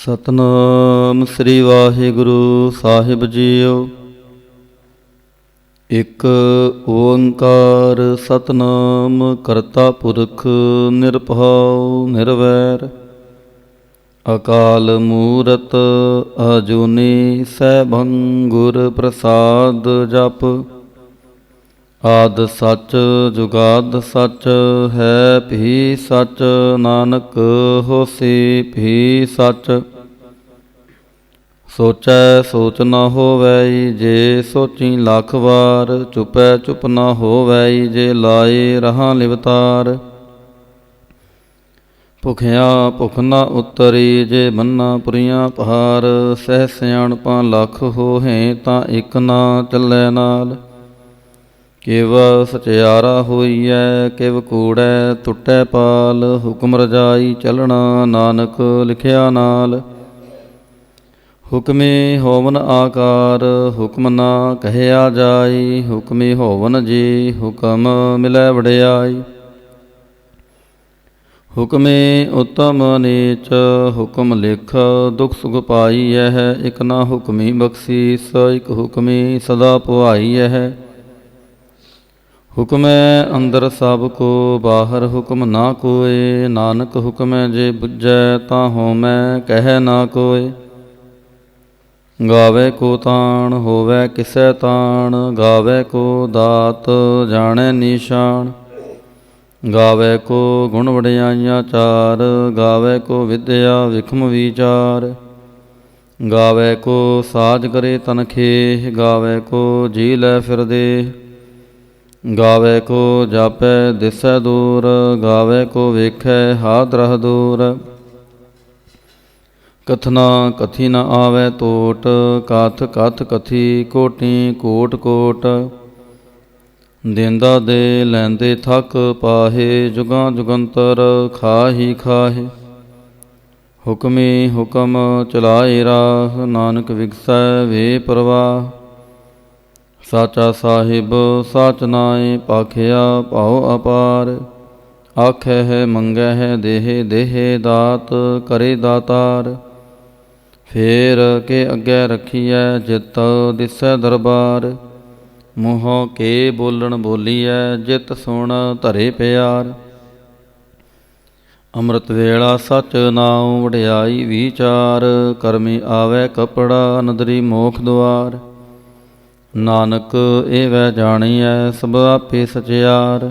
ਸਤਨਾਮ ਸ੍ਰੀ ਵਾਹਿਗੁਰੂ ਸਾਹਿਬ JIO. ਇੱਕ ਓੰਕਾਰ ਸਤਨਾਮ ਕਰਤਾ ਪੁਰਖ ਨਿਰਭਉ ਨਿਰਵੈਰ। ਅਕਾਲ ਮੂਰਤ ਅਜੂਨੀ ਸੈਭੰ ਗੁਰ ਪ੍ਰਸਾਦ ਜਪ। ਆਦਿ ਸੱਚ ਜੁਗਾਦ ਸੱਚ ਹੈ ਭੀ ਸੱਚ। ਨਾਨਕ ਹੋਸੀ ਭੀ ਸੱਚ। ਸੋਚੈ ਸੋਚ ਨ ਹੋਵੈ ਜੇ ਸੋਚੀ ਲੱਖ ਵਾਰ। ਚੁਪੈ ਚੁਪ ਨ ਹੋਵੈ ਜੇ ਲਾਏ ਰਹਾ ਲਿਵਤਾਰ। ਭੁਖਿਆ ਭੁਖ ਨ ਉਤਰੀ ਜੇ ਮੰਨਾ ਪੁਰੀਆਂ ਭਾਰ। ਸਹਿ ਸਿਆਣਪਾਂ ਲੱਖ ਹੋਹੇ ਤਾਂ ਇੱਕ ਨਾ ਚੱਲੈ ਨਾਲ। ਕਿਵ ਸਚਿਆਰਾ ਹੋਈਐ ਕਿਵ ਕੂੜੈ ਟੁੱਟੈ ਪਾਲ। ਹੁਕਮ ਰਜਾਈ ਚੱਲਣਾ ਨਾਨਕ ਲਿਖਿਆ ਨਾਲ। ਹੁਕਮੀ ਹੋਵਨ ਆਕਾਰ ਹੁਕਮ ਨਾ ਕਹਿਆ ਜਾਈ। ਹੁਕਮੀ ਹੋਵਨ ਜੀ ਹੁਕਮ ਮਿਲੈ ਵਡਿਆਈ। ਹੁਕਮੇ ਉਤਮ ਨੀਚ ਹੁਕਮ ਲਿਖ ਦੁਖ ਸੁਖ ਪਾਈਐ। ਇਕ ਨਾ ਹੁਕਮੀ ਬਖਸ਼ੀਸ ਇਕ ਹੁਕਮੀ ਸਦਾ ਪੁਆਈਐ। ਹੁਕਮੈ ਅੰਦਰ ਸਭ ਕੋ ਬਾਹਰ ਹੁਕਮ ਨਾ ਕੋਇ। ਨਾਨਕ ਹੁਕਮੈ ਜੇ ਬੁੱਝੈ ਤਾਂ ਹੋਮੈ ਕਹਿ ਨਾ ਕੋਇ। ਗਾਵੇ ਕੋ ਤਾਣ ਹੋਵੈ ਕਿਸੈ ਤਾਣ। ਗਾਵੇ ਕੋ ਦਾਤ ਜਾਣੈ ਨੀਸ਼ਾਨ। ਗਾਵੇ ਕੋ ਗੁਣ ਵਡਿਆਈਆਂ ਚਾਰ। ਗਾਵੇ ਕੋ ਵਿਦਿਆ ਵਿਖਮ ਵਿਚਾਰ। ਗਾਵੇ ਕੋ ਸਾਜ ਕਰੇ ਤਨ ਖੇਹ। ਗਾਵੇ ਕੋ ਜੀ ਲੈ ਫਿਰ ਦੇਹ। ਗਾਵੇ ਕੋ ਜਾਪੈ ਦਿਸੈ ਦੂਰ। ਗਾਵੇ ਕੋ ਵੇਖੈ ਹਾਥ ਰਹ ਦੂਰ। ਕਥਨਾ ਕਥੀ ਨ ਆਵੈ ਤੋਟ। ਕਥ ਕਥ ਕਥੀ ਕੋਟੀ ਕੋਟ ਕੋਟ। ਦੇਂਦਾ ਦੇ ਲੈਂਦੇ ਥਕ ਪਾਹੇ। ਜੁਗਾਂ ਜੁਗੰਤਰ ਖਾਹੀ ਖਾਹੇ। ਹੁਕਮੀ ਹੁਕਮ ਚਲਾਏ ਰਾਹ। ਨਾਨਕ ਵਿਗਸੈ ਵੇ ਪ੍ਰਵਾਹ। ਸਾਚਾ ਸਾਹਿਬ ਸਾਚ ਨਾਇ ਭਾਖਿਆ ਭਾਉ ਅਪਾਰ। ਆਖੈ ਹੈ ਮੰਗੈ ਹੈ ਦੇਹ ਦੇਹ ਦਾਤ ਕਰੇ ਦਾਤਾਰ। ਫੇਰ ਕੇ ਅੱਗੇ ਰੱਖੀਐ ਜਿਤ ਦਿਸੈ ਦਰਬਾਰ। ਮੂੰਹੋਂ ਕੇ ਬੋਲਣ ਬੋਲੀਐ ਜਿਤ ਸੁਣ ਧਰੇ ਪਿਆਰ। ਅੰਮ੍ਰਿਤ ਵੇਲਾ ਸਚ ਨਾਉ ਵਡਿਆਈ ਵਿਚਾਰ। ਕਰਮੀ ਆਵੈ ਕਪੜਾ ਨਦਰੀ ਮੋਖ ਦੁਆਰ। ਨਾਨਕ ਏਵੈ ਜਾਣੀਐ ਸਭ ਆਪੇ ਸਚਿਆਰ।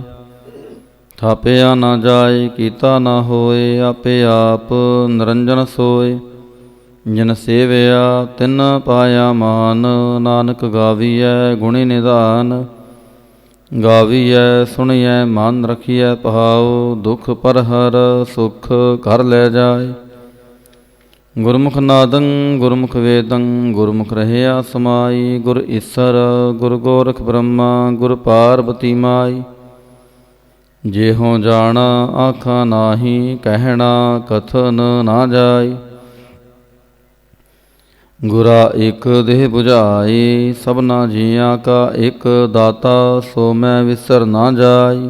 ਥਾਪਿਆ ਨਾ ਜਾਏ ਕੀਤਾ ਨਾ ਹੋਏ। ਆਪੇ ਆਪ ਨਿਰੰਜਨ ਸੋਏ। ਜਿਨ ਸੇਵਿਆ ਤਿਨ ਪਾਇਆ ਮਾਨ। ਨਾਨਕ ਗਾਵੀਐ ਗੁਣੀ ਨਿਧਾਨ। ਗਾਵੀਐ ਸੁਣੀਐ ਮਨ ਰਖੀਐ ਭਾਉ। ਦੁਖ ਪਰਹਰ ਸੁਖ ਘਰ ਲੈ ਜਾਏ। ਗੁਰਮੁਖ ਨਾਦੰ ਗੁਰਮੁਖ ਵੇਦੰ ਗੁਰਮੁਖ ਰਹਿਆ ਸਮਾਈ। ਗੁਰ ਈਸਰ ਗੁਰ ਗੋਰਖ ਬ੍ਰਹਮਾ ਗੁਰ ਪਾਰਬਤੀ ਮਾਈ। ਜਿਹੋ ਜਾਣਾ ਆਖਾਂ ਨਾਹੀ ਕਹਿਣਾ ਕਥਨ ਨਾ ਜਾਈ। ਗੁਰਾ ਇਕ ਦੇਹ 부ਝਾਈ ਸਭਨਾ ਜੀਆਂ ਕਾ ਇਕ ਦਾਤਾ। ਸੋ ਮੈਂ ਵਿਸਰ ਨਾ ਜਾਈ।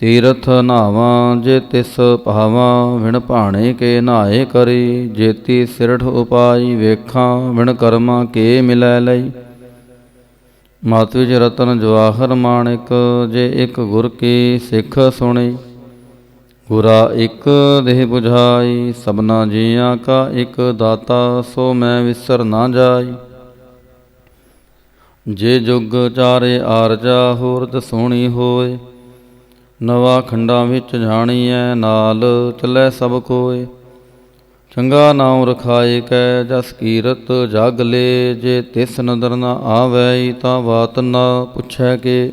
ਤੀਰਥ ਨਾਵਾਂ ਜੇ ਤਿਸ ਭਾਵਾਂ। ਵਿਣ ਭਾਣੇ ਕੇ ਨਹਾਏ ਕਰੀ। ਜੇਤੀ ਸਿਰਠ ਉਪਾਈ ਵੇਖਾਂ। ਵਿਣ ਕਰਮਾਂ ਕੇ ਮਿਲੈ ਲਈ। ਮਤਿ ਵਿਚ ਰਤਨ ਜਵਾਹਰ ਮਾਣਿਕ। ਜੇ ਇਕ ਗੁਰ ਕੀ ਸਿੱਖ ਸੁਣੀ। ਗੁਰਾ ਇਕ ਦੇਹ 부ਝਾਈ ਸਭਨਾ ਜੀਆਂ ਕਾ ਇਕ ਦਾਤਾ। ਸੋ ਮੈਂ ਵਿਸਰ ਨਾ ਜਾਈ। ਜੇ ਜੁਗ ਚਾਰੇ ਆਰਜਾ ਹੋਰਤ ਸੋਹਣੀ ਹੋਏ। ਨਵਾ ਖੰਡਾਂ ਵਿੱਚ ਜਾਣੀਐ ਨਾਲ ਚੱਲੈ ਸਭ ਕੋਇ। ਚੰਗਾ ਨਾਉ ਰਖਾਏ ਕੈ ਜਸ ਕੀਰਤ ਜਗ ਲੇ। ਜੇ ਤਿਸ ਨਦਰ ਨ ਆਵੈ ਤਾਂ ਬਾਤ ਨਾ ਪੁੱਛੈ ਕੇ।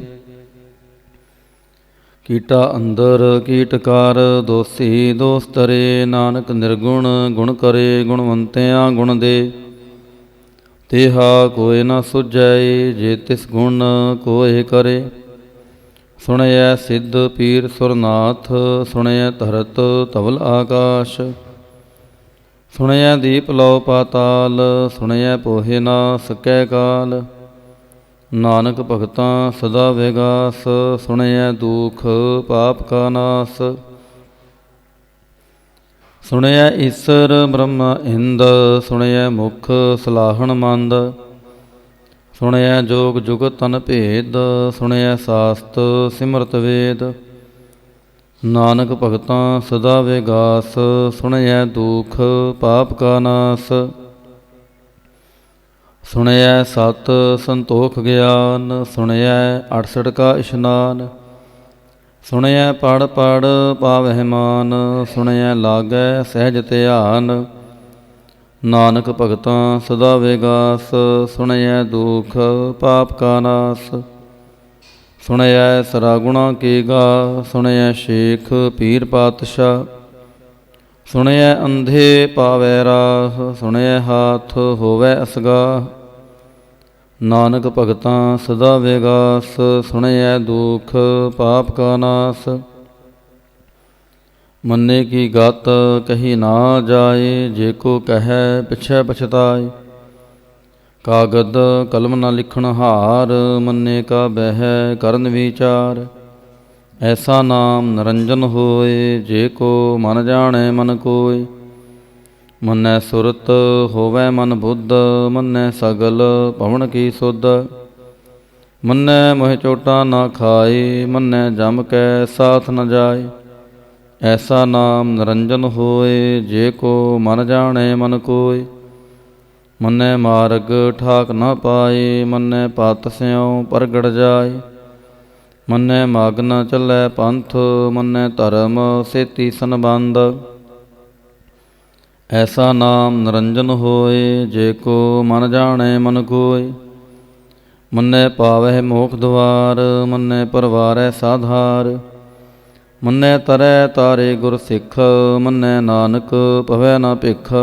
ਕੀਟਾ ਅੰਦਰ ਕੀਟ ਕਰ ਦੋਸੀ ਦੋਸ ਤਰੇ। ਨਾਨਕ ਨਿਰਗੁਣ ਗੁਣ ਕਰੇ ਗੁਣਵੰਤਿਆਂ ਗੁਣ ਦੇ। ਤੇਹਾ ਕੋਇ ਨ ਸੁਝੈ ਜੇ ਤਿਸ ਗੁਣ ਕੋਇ ਕਰੇ। ਸੁਣਿਐ ਸਿੱਧ ਪੀਰ ਸੁਰਨਾਥ। ਸੁਣਿਐ ਧਰਤ ਧਵਲ ਆਕਾਸ਼। ਸੁਣਿਐ ਦੀਪ ਲਉ ਪਾਤਾਲ। ਸੁਣਿਐ ਪੋਹਿ ਨਾ ਸਕੈ ਕਾਲ। ਨਾਨਕ ਭਗਤਾਂ ਸਦਾ ਵਿਗਾਸ। ਸੁਣਿਐ ਦੁਖ ਪਾਪ ਕਾ ਨਾਸ। ਸੁਣਿਐ ਈਸਰ ਬ੍ਰਹਮਾ ਇੰਦ, ਸੁਣਿਐ ਮੁਖ ਸਲਾਹਣ ਮੰਦ। ਸੁਣਿਐ ਜੋਗ ਜੁਗਤ ਤਨ ਭੇਦ, ਸੁਣਿਐ ਸਾਸਤ ਸਿਮਰਤ ਵੇਦ। ਨਾਨਕ ਭਗਤਾਂ ਸਦਾ ਵਿਗਾਸ, ਸੁਣਿਐ ਦੁਖ ਪਾਪ ਕਾ ਨਾਸ। ਸੁਣਿਐ ਸਤ ਸੰਤੋਖ ਗਿਆਨ, ਸੁਣਿਐ 68 ਕਾ ਇਸ਼ਨਾਨ। ਸੁਣਿਐ ਪੜ ਪੜ ਪਾਵਹਿ ਮਾਨ, ਸੁਣਿਐ ਲਾਗੈ ਸਹਿਜ ਧਿਆਨ। ਨਾਨਕ ਭਗਤਾਂ ਸਦਾ ਵਿਗਾਸ, ਸੁਣਿਐ ਦੁਖ ਪਾਪ ਕਾ ਨਾਸ। ਸੁਣਿਐ ਸਰਾਗੁਣਾ ਕੀ ਗਾ, ਸੁਣਿਐ ਸ਼ੇਖ ਪੀਰ ਪਾਤਸ਼ਾਹ। ਸੁਣਿਐ ਅੰਧੇ ਪਾਵੈ ਰਾਹ, ਸੁਣਿਐ ਹਾਥ ਹੋਵੈ ਅਸਗਾਹ। ਨਾਨਕ ਭਗਤਾਂ ਸਦਾ ਵਿਗਾਸ, ਸੁਣਿਐ ਦੁਖ ਪਾਪ ਕਾ ਨਾਸ। ਮੰਨੇ ਕੀ ਗਤ ਕਹੀ ਨਾ ਜਾਏ, ਜੇ ਕੋ ਕਹੈ ਪਿਛੈ ਪਛਤਾਏ। ਕਾਗਦ ਕਲਮ ਨਾ ਲਿਖਣ ਹਾਰ, ਮੰਨੇ ਕਾ ਬਹਿ ਕਰਨ ਵਿਚਾਰ। ਐਸਾ ਨਾਮ ਨਿਰੰਜਨ ਹੋਏ, ਜੇ ਕੋ ਮਨ ਜਾਣੈ ਮਨ ਕੋਇ। ਮੰਨੈ ਸੁਰਤ ਹੋਵੈ ਮਨ ਬੁੱਧ, ਮੰਨੈ ਸਗਲ ਭਵਨ ਕੀ ਸੁਧ। ਮੰਨੈ ਮੋਹਿ ਚੋਟਾ ਨਾ ਖਾਏ, ਮੰਨੈ ਜਮ ਕੈ ਸਾਥ ਨ ਜਾਏ। ਐਸਾ ਨਾਮ ਨਿਰੰਜਨ ਹੋਏ, ਜੇ ਕੋ ਮਨ ਜਾਣੈ ਮਨ ਕੋਇ। ਮੰਨੈ ਮਾਰਗ ਠਾਕ ਨ ਪਾਏ, ਮੰਨੈ ਪਤ ਸਿਉ ਪ੍ਰਗਟ ਜਾਏ। ਮੰਨੈ ਮਗ ਨ ਚੱਲੈ ਪੰਥ, ਮੰਨੈ ਧਰਮ ਸੇਤੀ ਸੰਬੰਧ। ਐਸਾ ਨਾਮ ਨਿਰੰਜਨ ਹੋਏ, ਜੇ ਕੋ ਮਨ ਜਾਣੈ ਮਨ ਕੋਇ। ਮੰਨੈ ਪਾਵਹਿ ਮੋਖ ਦੁਆਰ, ਮੰਨੈ ਪਰਵਾਰੈ ਸਾਧਾਰ। ਮੰਨੈ ਤਰੈ ਤਾਰੇ ਗੁਰ ਸਿੱਖ, ਮੰਨੈ ਨਾਨਕ ਪਵੈ ਨ ਭਿਖ।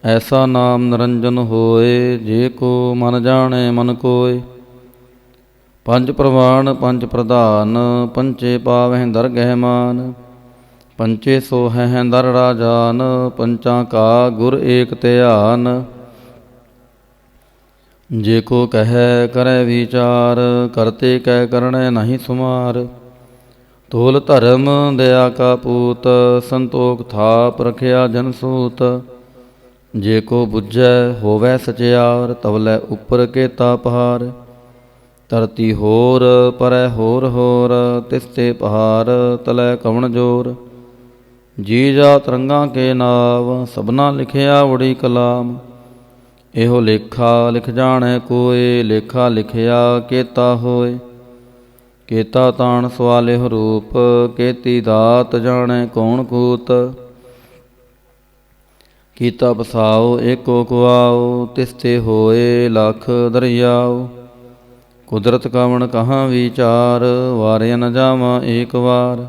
ਐਸਾ ਨਾਮ ਨਿਰੰਜਨ ਹੋਏ, ਜੇ ਕੋ ਮਨ ਜਾਣੈ ਮਨ ਕੋਇ। ਪੰਜ ਪ੍ਰਵਾਨ ਪੰਜ ਪ੍ਰਧਾਨ, ਪੰਚੇ ਪਾਵਹਿ ਦਰਗਹਿ ਮਾਨ। ਪੰਚੇ ਸੋਹਹਿ ਦਰ ਰਾਜਾਨ, ਪੰਚਾਂ ਕਾ ਗੁਰ ਏਕ ਧਿਆਨ। ਜੇ ਕੋ ਕਹੈ ਕਰੈ ਵਿਚਾਰ, ਕਰਤੇ ਕੈ ਕਰਣੈ ਨਹੀਂ ਸੁਮਾਰ। ਤੋਲ ਧਰਮ ਦਇਆ ਕਾ ਪੂਤ, ਸੰਤੋਖ ਥਾਪ ਰਖਿਆ ਜਨ ਸੂਤ। ਜੇ ਕੋ ਬੁੱਝੈ ਹੋਵੈ ਸਚਿਆਰ, ਤਵਲੇ ਉੱਪਰ ਕੇਤਾ ਪਹਾਰ। ਧਰਤੀ ਹੋਰ ਪਰੈ ਹੋਰ ਹੋਰ, ਤਿਸ ਤੇ ਪਹਾਰ ਤਲੈ ਕਵਣ ਜੋਰ। ਜੀ ਜਾ ਤਰੰਗਾਂ ਕੇ ਨਾਵ, ਸਭਨਾ ਲਿਖਿਆ ਵੜੀ ਕਲਾਮ। ਇਹੋ ਲੇਖਾ ਲਿਖ ਜਾਣੈ ਕੋਇ, ਲੇਖਾ ਲਿਖਿਆ ਕੇਤਾ ਹੋਇ। ਕੇਤਾ ਤਾਣ ਸਵਾਲਿਹੁ ਰੂਪ, ਕੇਤੀ ਦਾਤ ਜਾਣੈ ਕੌਣ ਕੂਤ। ਕੀਤਾ ਬਸਾਓ ਏਕੋ ਕੁਆਓ, ਤਿਸ ਤੇ ਹੋਏ ਲੱਖ ਦਰਿਆਓ। ਕੁਦਰਤ ਕਵਣ ਕਹਾਂ ਵਿਚਾਰ, ਵਾਰਿਆ ਨ ਜਾਵਾਂ ਏਕ ਵਾਰ।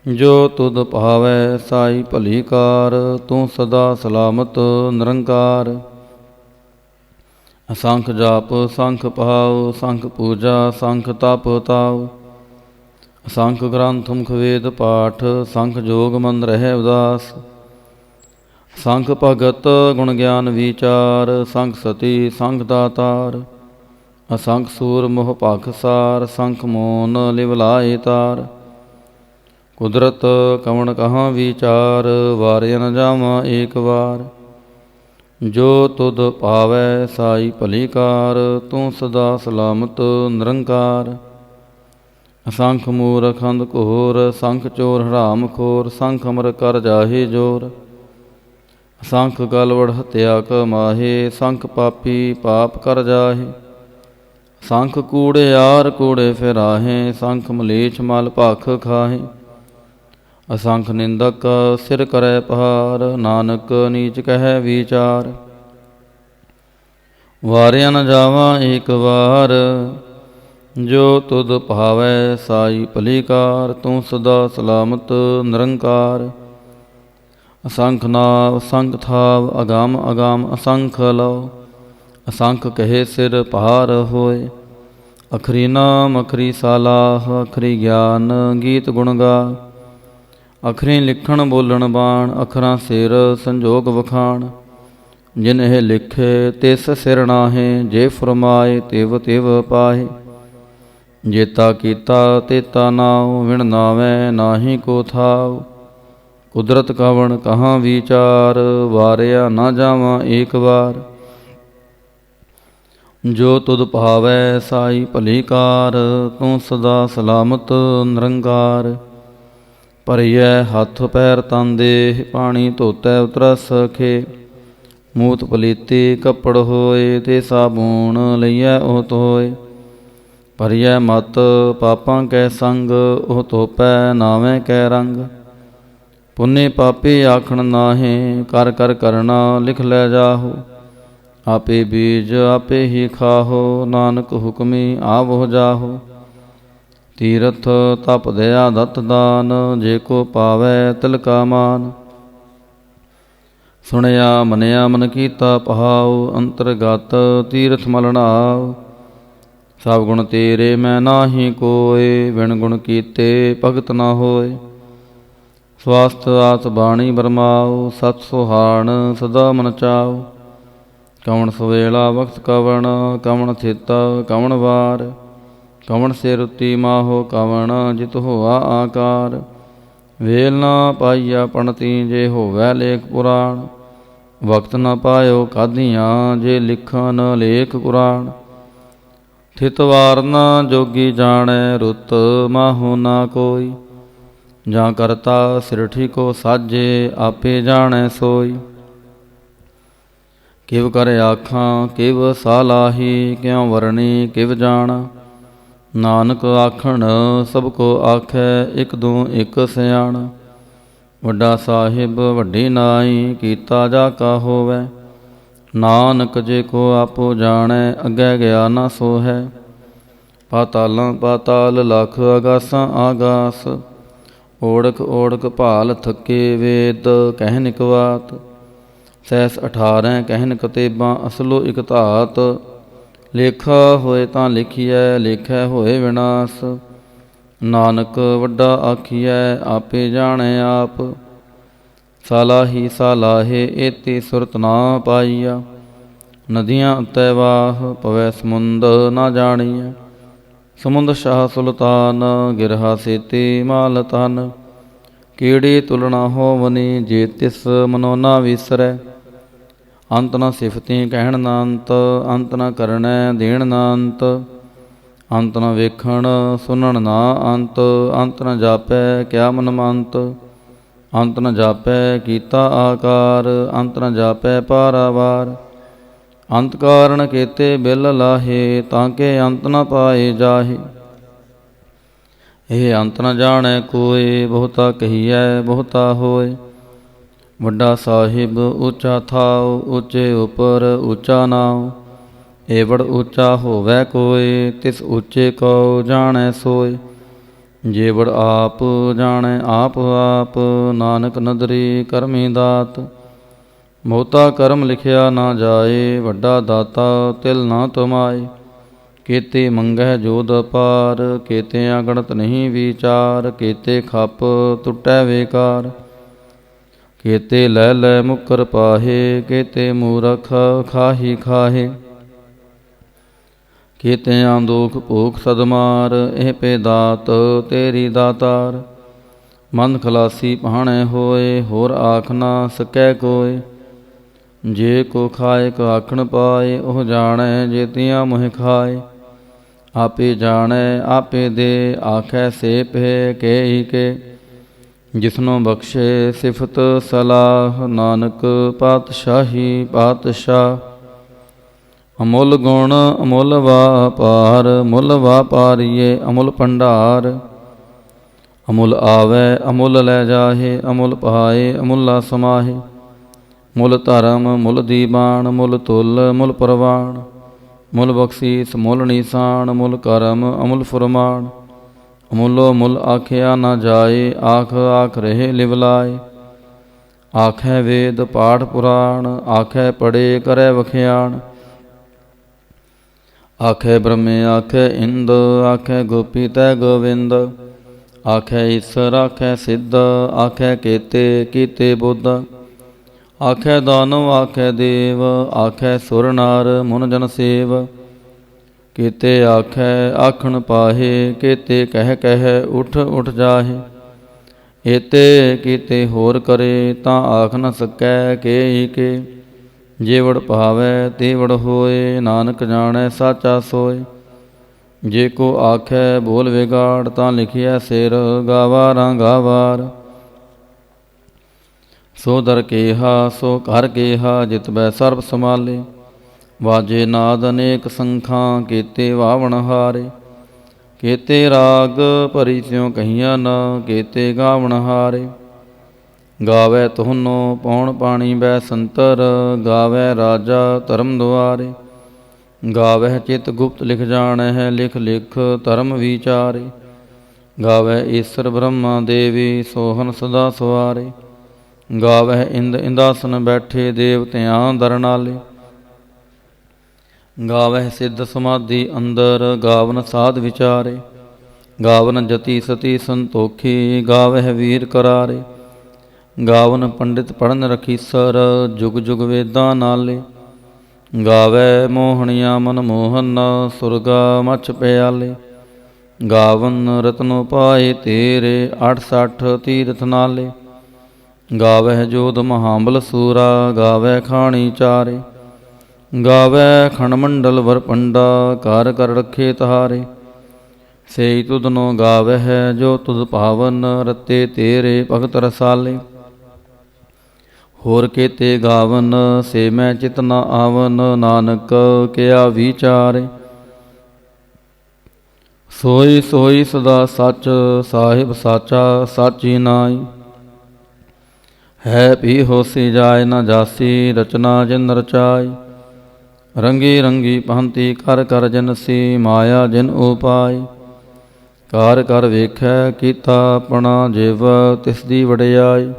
ਜੋ ਤੁਧ ਭਾਵੈ ਸਾਈ ਭਲੀ ਕਾਰ, ਤੂੰ ਸਦਾ ਸਲਾਮਤ ਨਿਰੰਕਾਰ। ਅਸੰਖ ਜਾਪ ਸੰਖ ਪਾਉ, ਸੰਖ ਪੂਜਾ ਸੰਖ ਤਪ ਤਾਉ। ਅਸੰਖ ਗ੍ਰੰਥ ਮੁਖ ਵੇਦ ਪਾਠ, ਸੰਖ ਜੋਗ ਮਨ ਰਹਿ ਉਦਾਸ। ਸੰਖ ਭਗਤ ਗੁਣ ਗਿਆਨ ਵਿਚਾਰ, ਸੰਖ ਸਤੀ ਸੰਖ ਦਾਤਾਰ। ਅਸੰਖ ਸੂਰ ਮੋਹ ਭਾਖਸਾਰ, ਸੰਖ ਮੋਨ ਲਿਵ ਲਾਏ ਤਾਰ। ਕੁਦਰਤ ਕਵਣ ਕਹਾਂ ਵਿਚਾਰ, ਵਾਰਿਆ ਨ ਜਾਵਾਂ ਏਕ ਵਾਰ। ਜੋ ਤੁਧ ਭਾਵੈ ਸਾਈ ਭਲੀ ਕਾਰ, ਤੂੰ ਸਦਾ ਸਲਾਮਤ ਨਿਰੰਕਾਰ। ਅਸੰਖ ਮੂਰਖ ਅੰਧ ਘੋਰ, ਸੰਖ ਚੋਰ ਹਰਾਮ ਖੋਰ। ਸੰਖ ਅਮਰ ਕਰ ਜਾਹੇ ਜੋਰ, ਸੰਖ ਗਲਵੜ ਹਤਿਆ ਕਮਾਹੇ। ਸੰਖ ਪਾਪੀ ਪਾਪ ਕਰ ਜਾਹੇ। ਸੰਖ ਕੂੜਿਆਰ ਕੂੜੇ ਫਿਰਾਹੇ, ਸੰਖ ਮਲੇਛ ਮਲ ਭਖ ਖਾਹੇ। ਅਸੰਖ ਨਿੰਦਕ ਸਿਰ ਕਰੈ ਪਹਾਰ, ਨਾਨਕ ਨੀਚ ਕਹਿ ਵਿਚਾਰ। ਵਾਰਿਆ ਨ ਜਾਵਾਂ ਏਕ ਵਾਰ, ਜੋ ਤੁਧ ਭਾਵੈ ਸਾਈ ਭਲੀ ਕਾਰ। ਤੂੰ ਸਦਾ ਸਲਾਮਤ ਨਿਰੰਕਾਰ। ਅਸੰਖ ਨਾਵ ਅਸੰਖ ਥਾਵ, ਅਗੰਮ ਅਗੰਮ ਅਸੰਖ ਲਉ। ਅਸੰਖ ਕਹੇ ਸਿਰ ਭਾਰ ਹੋਏ। ਅਖਰੀ ਨਾਮ ਅਖਰੀ ਸਾਲਾਹ, ਅਖਰੀ ਗਿਆਨ ਗੀਤ ਗੁਣ ਗਾ। ਅਖਰੀ ਲਿਖਣ ਬੋਲਣ ਬਾਣ, ਅਖਰਾਂ ਸਿਰ ਸੰਜੋਗ ਵਖਾਣ। ਜਿਨ ਇਹ ਲਿਖੇ ਤਿਸ ਸਿਰ ਨਾਹੇ, ਜੇ ਫਰਮਾਏ ਤਿਵ ਤਿਵ ਪਾਹੇ। ਜੇਤਾ ਕੀਤਾ ਤੇਤਾ ਨਾਉ, ਵਿਣ ਨਾਵੈ ਨਾਹੀ ਕੋ ਥਾਉ। ਕੁਦਰਤ ਕਵਣ ਕਹਾਂ ਵਿਚਾਰ, ਵਾਰਿਆ ਨਾ ਜਾਵਾਂ ਏਕ ਵਾਰ। ਜੋ ਤੁਧ ਭਾਵੈ ਸਾਈ ਭਲੀ ਕਾਰ, ਤੂੰ ਸਦਾ ਸਲਾਮਤ ਨਿਰੰਕਾਰ। ਭਰੀਐ ਹੱਥ ਪੈਰ ਤਨ ਦੇਹ, ਪਾਣੀ ਧੋਤੈ ਉਤਰਸ ਸਖੇ। ਮੂਤ ਪਲੀਤੀ ਕੱਪੜ ਹੋਏ, ਤੇ ਸਾਬੂਣ ਲਈਐ ਉਹ ਧੋਏ। ਭਰੀਐ ਮਤ ਪਾਪਾਂ ਕੈ ਸੰਗ, ਉਹ ਧੋਪੈ ਨਾਵੇਂ ਕੈ ਰੰਗ। ਪੁੰਨੇ ਪਾਪੇ ਆਖਣ ਨਾਹੀਂ, ਕਰ ਕਰ ਕਰਨਾ ਲਿਖ ਲੈ ਜਾਹੋ। ਆਪੇ ਬੀਜ ਆਪੇ ਹੀ ਖਾਹੋ, ਨਾਨਕ ਹੁਕਮੀ ਆਵੋ ਜਾਹੋ। ਤੀਰਥ ਤਪ ਦਇਆ ਦਤ ਦਾਨ, ਜੇ ਕੋ ਪਾਵੈ ਤਿਲ ਕਾ ਮਾਨ। ਸੁਣਿਆ ਮੰਨਿਆ ਮਨ ਕੀਤਾ ਪਹਾਉ, ਅੰਤਰਗਤ ਤੀਰਥ ਮਲ ਨਾਉ। ਸਭ ਗੁਣ ਤੇਰੇ ਮੈਂ ਨਾਹੀ ਕੋਇ, ਬਿਨ ਗੁਣ ਕੀਤੇ ਭਗਤ ਨਾ ਹੋਏ। ਸਵਾਸਥ ਆਸ ਬਾਣੀ ਬਰਮਾਉ, ਸਤ ਸੁਹਾਣ ਸਦਾ ਮਨ ਚਾਉ। ਕਵਣ ਸਵੇਲਾ ਵਕਤ ਕਵਣ, ਕਵਣ ਥਿਤ ਕਵਣ ਵਾਰ। ਕਵਣ ਸੇ ਰੁੱਤੀ ਮਾਹੋ ਕਵਣ, ਜਿਤ ਹੋਆ ਆਕਾਰ। ਵੇਲ ਨਾ ਪਾਈਆ ਪਣਤੀ, ਜੇ ਹੋਵੈ ਲੇਖ ਪੁਰਾਣ। ਵਕਤ ਨਾ ਪਾਇਓ ਕਾਧੀਆਂ, ਜੇ ਲਿਖਨ ਲੇਖ ਕੁਰਾਨ। ਥਿਤ ਵਾਰ ਨਾ ਜੋਗੀ ਜਾਣੈ, ਰੁੱਤ ਮਾਹੋ ਨਾ ਕੋਈ। ਜਾਂ ਕਰਤਾ ਸਿਰਠੀ ਕੋ ਸਾਜੇ, ਆਪੇ ਜਾਣੈ ਸੋਈ। ਕਿਵ ਕਰ ਆਖਾਂ ਕਿਵ ਸਾਲਾਹੀ, ਕਿਉ ਵਰਣੀ ਕਿਵ ਜਾਣਾ। ਨਾਨਕ ਆਖਣ ਸਭ ਕੋ ਆਖੈ, ਇਕ ਦੂ ਇਕ ਸਿਆਣਾ। ਵੱਡਾ ਸਾਹਿਬ ਵੱਡੀ ਨਾਈ, ਕੀਤਾ ਜਾ ਕਾ ਹੋਵੈ। ਨਾਨਕ ਜੇ ਕੋ ਆਪੋ ਜਾਣੈ, ਅੱਗੇ ਗਿਆ ਨਾ ਸੋ ਹੈ। ਪਾਤਾਲਾਂ ਪਾਤਾਲ ਲਖ, ਆਗਾਸਾਂ ਆਗਾਸ। ਓੜਕ ਓੜਕ ਭਾਲ ਥਕੇ, ਵੇਦ ਕਹਿਨ ਇਕ ਬਾਤ। ਸੈਸ 18 ਕਹਿਨ ਕਤੇਬਾਂ, ਅਸਲੋ ਇਕ ਧਾਤ। ਲੇਖਾ ਹੋਏ ਤਾਂ ਲਿਖੀਐ, ਲੇਖੈ ਹੋਏ ਵਿਨਾਸ਼। ਨਾਨਕ ਵੱਡਾ ਆਖੀਐ, ਆਪੇ ਜਾਣੈ ਆਪ। ਸਾਲਾਹੀ ਸਾਲਾਹੇ, ਏਤੀ ਸੁਰਤ ਨਾ ਪਾਈਆ। ਨਦੀਆਂ ਉੱਤੇ ਵਾਹ, ਪਵੈ ਸਮੁੰਦ ਨਾ ਜਾਣੀਐ। ਸਮੁੰਦ ਸ਼ਾਹ ਸੁਲਤਾਨ, ਗਿਰਹਾ ਸੇਤੀ ਮਾਲ ਤਨ। ਕੀੜੀ ਤੁਲਣਾ ਹੋਵਨੀ, ਜੇ ਤਿਸ ਮਨੋ ਨਾ ਵਿਸਰੈ। ਅੰਤ ਨਾ ਸਿਫਤੀ ਕਹਿਣ ਨਾ ਅੰਤ, ਅੰਤ ਨਾ ਕਰਨੈ ਦੇਣ ਨਾ ਅੰਤ। ਅੰਤ ਨ ਵੇਖਣ ਸੁਣਨ ਨਾ ਅੰਤ, ਅੰਤ ਨ ਜਾਪੈ ਕਿਆ ਮਨ ਮੰਤ। ਅੰਤ ਨ ਜਾਪੈ ਕੀਤਾ ਆਕਾਰ, ਅੰਤ ਨ ਜਾਪੈ ਪਾਰਾਵਾਰ। ਅੰਤ ਕਾਰਨ ਕੇਤੇ ਬਿਲ ਲਾਹੇ, ਤਾਂ ਕੇ ਅੰਤ ਨ ਪਾਏ ਜਾਹੇ। ਇਹ ਅੰਤ ਨ ਜਾਣੈ ਕੋਇ, ਬਹੁਤਾ ਕਹੀਐ ਬਹੁਤਾ ਹੋਏ। ਵੱਡਾ ਸਾਹਿਬ ਉੱਚਾ ਥਾਉ, ਉੱਚੇ ਉਪਰ ਉੱਚਾ ਨਾਉ। ਏਵੜ ਉੱਚਾ ਹੋਵੈ ਕੋਇ, ਤਿਸ ਉੱਚੇ ਕਉ ਜਾਣੈ ਸੋਇ। ਜੇਵੜ ਆਪ ਜਾਣੈ ਆਪ ਆਪ, ਨਾਨਕ ਨਦਰੀ ਕਰਮੀ ਦਾਤ। ਬਹੁਤਾ ਕਰਮ ਲਿਖਿਆ ਨਾ ਜਾਏ, ਵੱਡਾ ਦਾਤਾ ਤਿਲ ਨਾ ਤੁਮਾਏ। ਕੇਤੇ ਮੰਗਹਿ ਜੋਦ ਅਪਾਰ, ਕੇਤੇ ਅਗਣਤ ਨਹੀਂ ਵਿਚਾਰ। ਕੇਤੇ ਖੱਪ ਟੁੱਟੈ ਵੇਕਾਰ, ਕੇਤੇ ਲੈ ਲੈ ਮੁਕਰ ਪਾਹੇ। ਕੇਤੇ ਮੂਰਖ ਖਾਹੀ ਖਾਹੇ, ਕੇਤਿਆਂ ਦੁਖ ਭੋਖ ਸਦਮਾਰ। ਇਹ ਪੇ ਦਾਤ ਤੇਰੀ ਦਾਤਾਰ। ਮਨ ਖਲਾਸੀ ਭਾਣੈ ਹੋਏ, ਹੋਰ ਆਖ ਨਾ ਸਕੈ ਕੋਇ। ਜੇ ਕੋ ਖਾਏ ਕ ਆਖਣ ਪਾਏ, ਉਹ ਜਾਣੈ ਜੇਤੀਆਂ ਮੁਹਿ ਖਾਏ। ਆਪੇ ਜਾਣੈ ਆਪੇ ਦੇ, ਆਖੈ ਸੇ ਭੇ ਕੇਈ ਕੇ। ਜਿਸਨੋ ਬਖਸ਼ੇ ਸਿਫਤ ਸਲਾਹ, ਨਾਨਕ ਪਾਤਸ਼ਾਹੀ ਪਾਤਸ਼ਾਹ। ਅਮੁੱਲ ਗੁਣ ਅਮੁੱਲ ਵਾਪਾਰ, ਮੁੱਲ ਵਾਪਾਰੀਏ ਅਮੁੱਲ ਭੰਡਾਰ। ਅਮੁੱਲ ਆਵੈ ਅਮੁੱਲ ਲੈ ਜਾਹੇ, ਅਮੁੱਲ ਪਾਏ ਅਮੁੱਲਾ ਸਮਾਹੇ। ਮੁੱਲ ਧਰਮ ਮੁੱਲ ਦੀਬਾਨ, ਮੁੱਲ ਤੁਲ ਮੁੱਲ ਪ੍ਰਵਾਨ। ਮੁੱਲ ਬਖਸ਼ੀਸ ਮੁੱਲ ਨੀਸਾਨ, ਮੁੱਲ ਕਰਮ ਅਮੁੱਲ ਫੁਰਮਾਨ। ਅਮੁੱਲੋ ਮੁੱਲ ਆਖਿਆ ਨਾ ਜਾਏ, ਆਖ ਆਖ ਰਹੇ ਲਿਵਲਾਏ। ਆਖੈ ਵੇਦ ਪਾਠ ਪੁਰਾਣ, ਆਖੈ ਪੜੇ ਕਰੈ ਵਖਿਆਣ। ਆਖੈ ਬ੍ਰਹਮੇ ਆਖੈ ਇੰਦ, ਆਖੈ ਗੋਪੀ ਤੈ ਗੋਵਿੰਦ। ਆਖੈ ਈਸਰ ਆਖੈ ਸਿੱਧ, ਆਖੈ ਕੇਤੇ ਕੀਤੇ ਬੁੱਧ। ਆਖੈ ਦਾਨਵ ਆਖੈ ਦੇਵ, ਆਖੈ ਸੁਰ ਨਰ ਮੁਨ ਜਨ ਸੇਵ। ਕੇਤੇ ਆਖੈ ਆਖਣ ਪਾਹੇ, ਕੇਤੇ ਕਹਿ ਕਹਿ ਉਠ ਉਠ ਜਾਹੇ। ਏਤੇ ਕੀਤੇ ਹੋਰ ਕਰੇ, ਤਾਂ ਆਖ ਨ ਸਕੈ ਕੇ ਕੇ। ਜੇ ਵਡ ਭਾਵੈ ਤੇ ਵਡ ਹੋਏ, ਨਾਨਕ ਜਾਣੈ ਸਾਚਾ ਸੋਏ। ਜੇ ਕੋ ਆਖੈ ਬੋਲ ਵਿਗਾੜ, ਤਾਂ ਲਿਖਿਆ ਸਿਰ ਗਾਵਾਰਾਂ ਗਾਵਾਰ। ਸੋ ਦਰ ਕੇਹਾ ਸੋ ਘਰ ਕੇਹਾ, ਜਿਤ ਬੈ ਸਰਬ ਸਮਾਲੇ। ਵਾਜੇ ਨਾਦ ਅਨੇਕ ਸੰਖਾਂ, ਕੀਤੇ ਵਾਵਣ ਹਾਰੇ। ਕੀਤੇ ਰਾਗ ਭਰੀ ਸਿਉ ਕਹੀਆਂ ਨ, ਕੀਤੇ ਗਾਵਣ ਹਾਰੇ। ਗਾਵੈ ਤੁਹਾਨੋ ਪੌਣ ਪਾਣੀ ਬੈ ਸੰਤਰ, ਗਾਵੈ ਰਾਜਾ ਧਰਮ ਦੁਆਰੇ। ਗਾਵਹਿ ਚਿਤ ਗੁਪਤ ਲਿਖ ਜਾਣਹਿ, ਲਿਖ ਲਿਖ ਧਰਮ ਵਿਚਾਰੇ। ਗਾਵੈ ਈਸਰ ਬ੍ਰਹਮਾ ਦੇਵੀ, ਸੋਹਨ ਸਦਾ ਸਵਾਰੇ। ਗਾਵਹਿ ਇੰਦ ਇੰਦਾਸਨ ਬੈਠੇ, ਦੇਵਤਿਆਂ ਦਰ ਨਾਲੇ। ਗਾਵਹਿ ਸਿੱਧ ਸਮਾਧੀ ਅੰਦਰ, ਗਾਵਨ ਸਾਧ ਵਿਚਾਰੇ। ਗਾਵਨ ਜਤੀ ਸਤੀ ਸੰਤੋਖੀ, ਗਾਵਹਿ ਵੀਰ ਕਰਾਰੇ। ਗਾਵਨ ਪੰਡਿਤ ਪੜਨ ਰਖੀਸਰ, ਜੁਗ ਜੁਗ ਵੇਦਾਂ ਨਾਲੇ। ਗਾਵੈ ਮੋਹਣੀਆਂ ਮਨ ਮੋਹਨ, ਸੁਰਗਾ ਮਛ ਪਿਆਲੇ। ਗਾਵਨ ਰਤਨੋ ਪਾਏ ਤੇਰੇ, 68 ਤੀਰਥ ਨਾਲੇ। ਗਾਵਹਿ ਜੋਧ ਮਹਾਬਲ ਸੂਰਾ, ਗਾਵੈ ਖਾਣੀ ਚਾਰੇ। ਗਾਵੈ ਖੰਡ ਮੰਡਲ ਵਰ ਪੰਡਾ, ਕਰ ਕਰ ਰਖੇ ਤਹਾਰੇ। ਸੇਈ ਤੁਧਨੋ ਗਾਵਹਿ, ਜੋ ਤੁਧ ਭਾਵਨ, ਰਤੇ ਤੇਰੇ ਭਗਤ ਰਸਾਲੇ। ਹੋਰ ਕੀਤੇ ਗਾਵਨ, ਸੇ ਮੈਂ ਚਿਤ ਨ ਆਵਨ, ਨਾਨਕ ਕਿਆ ਵਿਚਾਰੇ। ਸੋਈ ਸੋਈ ਸਦਾ ਸੱਚ, ਸਾਹਿਬ ਸਾਚਾ ਸਾਚੀ ਨਾਈ। ਹੈ ਭੀ ਹੋਸੀ ਜਾਇ ਨ ਜਾਸੀ, ਰਚਨਾ ਜਿਨ ਰਚਾਈ। ਰੰਗੀ ਰੰਗੀ ਭਾਂਤੀ ਕਰ ਕਰ ਜਨਸੀ, ਮਾਇਆ ਜਿਨ ਉਪਾਈ। ਕਾਰ ਕਰ ਵੇਖੈ ਕੀਤਾ ਆਪਣਾ, ਜਿਵ ਤਿਸ ਦੀ ਵਡਿਆਈ।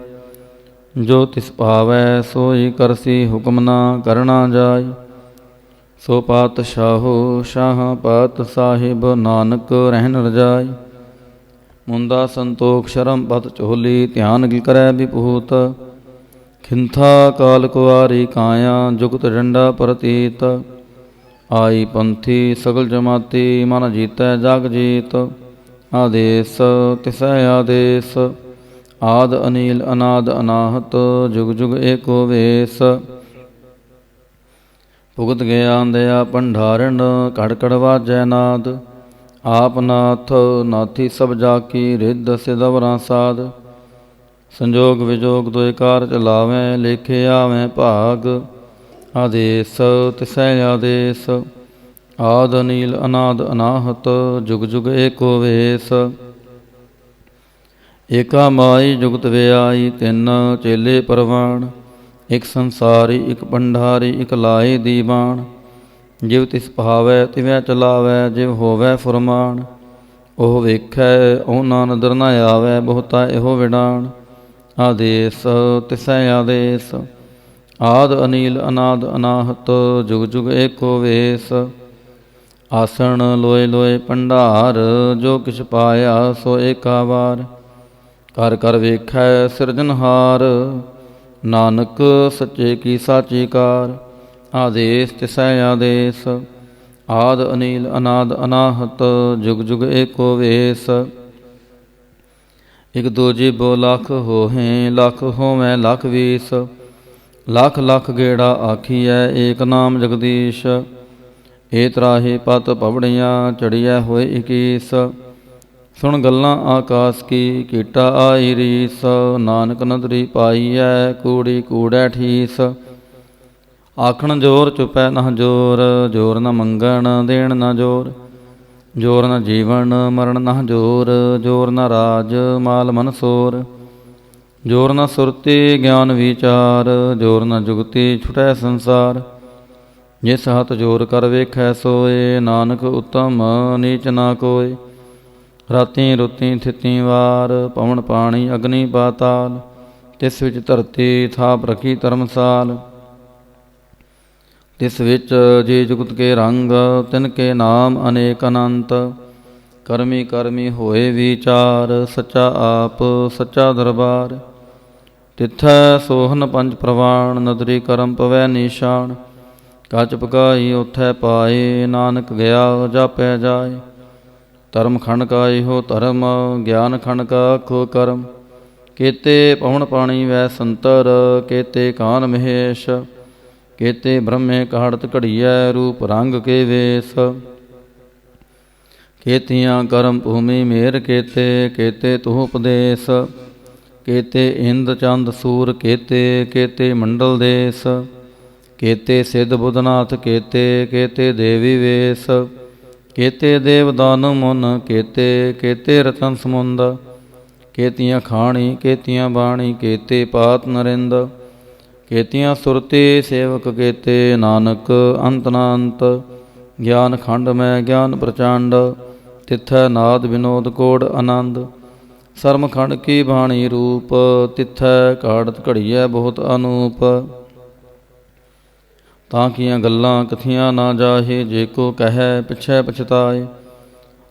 ਜੋ ਤਿਸ ਭਾਵੈ ਸੋਈ ਕਰਸੀ, ਹੁਕਮ ਨਾ ਕਰਨਾ ਜਾਈ। ਸੋ ਪਾਤਸ਼ਾਹੋ ਸ਼ਾਹ ਪਾਤ ਸਾਹਿਬ, ਨਾਨਕ ਰਹਿਨ ਰਜਾਈ। ਮੁੰਦਾ ਸੰਤੋਖ ਸ਼ਰਮ ਪਤ ਝੋਲੀ, ਧਿਆਨ ਗਿ ਕਰੈ ਵਿਭੂਤ। ਖਿੰਥਾ ਕਾਲ ਕੁਆਰੀ ਕਾਇਆ, ਜੁਗਤ ਡੰਡਾ ਪ੍ਰਤੀਤ। ਆਈ ਪੰਥੀ ਸਗਲ ਜਮਾਤੀ, ਮਨ ਜੀਤੈ ਜਗ ਜੀਤ। ਆਦੇਸ ਤਿਸੈ ਆਦੇਸ, ਆਦ ਅਨੀਲ ਅਨਾਦ ਅਨਾਹਤ, ਜੁਗ ਜੁਗ ਏਕੋ ਵੇਸ। ਭੁਗਤ ਗਿਆਨ ਦਇਆ ਭੰਡਾਰਨ, ਕੜ ਕੜ ਵਾਜੈ ਨਾਦ। ਆਪ ਨਾਥ ਨਾਥੀ ਸਭ ਜਾਕੀ, ਰਿੱਧ ਸਿਦਵਰਾਂ ਸਾਧ। ਸੰਜੋਗ ਵਿਜੋਗ ਦੁਇ ਕਾਰ ਚਲਾਵੈ, ਲੇਖੇ ਆਵੈ ਭਾਗ। ਆਦੇਸ ਤਿਸੈ ਆਦੇਸ, ਆਦ ਅਨੀਲ ਅਨਾਦ ਅਨਾਹਤ, ਜੁਗ ਜੁਗ ਏਕੋ ਵੇਸ। ਏਕਾ ਮਾਈ ਜੁਗਤ ਵਿਆਈ, ਤਿੰਨ ਚੇਲੇ ਪਰਵਾਣ। ਇਕ ਸੰਸਾਰੀ ਇਕ ਭੰਡਾਰੀ, ਇਕ ਲਾਏ ਦੀਵਾਨ। ਜਿਵ ਤਿਸ ਭਾਵੈ ਤਿਵੈ ਚਲਾਵੈ, ਜਿਵ ਹੋਵੈ ਫੁਰਮਾਨ। ਉਹ ਵੇਖੈ ਉਹਨਾਂ ਨਦਰ ਨ ਆਵੈ, ਬਹੁਤਾ ਇਹੋ ਵਿਡਾਣ। ਆਦੇਸ ਤਿਸੈ ਆਦੇਸ, ਆਦ ਅਨੀਲ ਅਨਾਦ ਅਨਾਹਤ, ਜੁਗ ਜੁਗ ਏਕੋ ਵੇਸ। ਆਸਣ ਲੋਏ ਲੋਏ ਭੰਡਾਰ, ਜੋ ਕਿਛ ਪਾਇਆ ਸੋ ਏਕਾ ਵਾਰ। ਕਰ ਕਰ ਵੇਖੈ ਸਿਰਜਨਹਾਰ, ਨਾਨਕ ਸੱਚੇ ਕੀ ਸਾਚੀ ਕਾਰ। ਆਦੇਸ ਤਿਸੈ ਆਦੇਸ, ਆਦ ਅਨੀਲ ਅਨਾਦ ਅਨਾਹਤ, ਜੁਗ ਜੁਗ ਏਕੋ ਵੇਸ। ਇਕ ਦੂਜੀ ਬੋ ਲੱਖ ਹੋਹੇ, ਲੱਖ ਹੋਵੈ ਲੱਖ ਵੀਸ। ਲੱਖ ਲੱਖ ਗੇੜਾ ਆਖੀਐ, ਏਕ ਨਾਮ ਜਗਦੀਸ਼। ਏ ਤਰਾਹੀ ਪਤ ਪਵੜੀਆਂ, ਚੜੀਐ ਹੋਏ ਇਕੀਸ। ਸੁਣ ਗੱਲਾਂ ਆਕਾਸ ਕੀ, ਕੀਟਾ ਆਈ ਰੀਸ। ਨਾਨਕ ਨਦਰੀ ਪਾਈਐ, ਕੂੜੀ ਕੂੜੈ ਠੀਸ। ਆਖਣ ਜੋਰ ਚੁਪੈ ਨਾ ਜੋਰ, ਜੋਰ ਨ ਮੰਗਣ ਦੇਣ ਨਾ ਜੋਰ। ਜੋਰ ਨ ਜੀਵਨ ਮਰਨ ਨਾ ਜੋਰ, ਜੋਰ ਨ ਰਾਜ ਮਾਲ ਮਨਸੋਰ। ਜੋਰ ਨ ਸੁਰਤੀ ਗਿਆਨ ਵਿਚਾਰ, ਜੋਰ ਨ ਜੁਗਤੀ ਛੁਟੈ ਸੰਸਾਰ। ਜਿਸ ਹੱਥ ਜੋਰ ਕਰ ਵੇਖੈ ਸੋਏ, ਨਾਨਕ ਉਤਮ ਨੀਚ ਨਾ ਕੋਏ। ਰਾਤੀ ਰੁੱਤੀ ਥਿਤੀ ਵਾਰ, ਪਵਨ ਪਾਣੀ ਅਗਨੀ ਪਾਤਾਲ। ਤਿਸ ਵਿੱਚ ਧਰਤੀ ਥਾਪ ਰਖੀ ਧਰਮਸਾਲ। ਤਿਸ ਵਿੱਚ ਜੀ ਜੁਗਤ ਕੇ ਰੰਗ, ਤਿਨ ਕੇ ਨਾਮ ਅਨੇਕ ਅਨੰਤ। ਕਰਮੀ ਕਰਮੀ ਹੋਏ ਵਿਚਾਰ, ਸੱਚਾ ਆਪ ਸੱਚਾ ਦਰਬਾਰ। ਤਿੱਥੈ ਸੋਹਨ ਪੰਜ ਪ੍ਰਵਾਣ, ਨਦਰੀ ਕਰਮ ਪਵੈ ਨਿਸ਼ਾਨ। ਕੱਚ ਪਕਾਈ ਉਥੈ ਪਾਏ, ਨਾਨਕ ਗਿਆ ਜਾਪੈ ਜਾਏ। ਧਰਮ ਖੰਡ ਕਾ ਇਹੋ ਧਰਮ, ਗਿਆਨ ਖੰਡ ਕਾ ਆਖੋ ਕਰਮ। केते पवन पाणी वै संतर, केते कान महेश, केते ब्रह्मे कहाड़त घड़िया, रूप रंग के वेश। केतियाँ करम भूमि मेर केते, केते तुह उपदेश, केते इंद चंद सूर केते, केते मंडल देश। केते सिद्ध बुधनाथ केते, केते देवी वेश, केते देव दान मुन केते, केते रतन समुंद। केतियाँ खाणी केतियाँ बाणी, केते पात नरिंद, केतियाँ सुरती सेवक केते, नानक अंत न अंत। ज्ञान खंड में ज्ञान प्रचंड, तिथै नाद विनोद कोड आनंद। सरम खंड की बाणी रूप, तिथै काड़त घड़िया बहुत अनूप। ताकियाँ गल्लां कथियाँ ना जाहे, जे को कहे पिछै पछताए।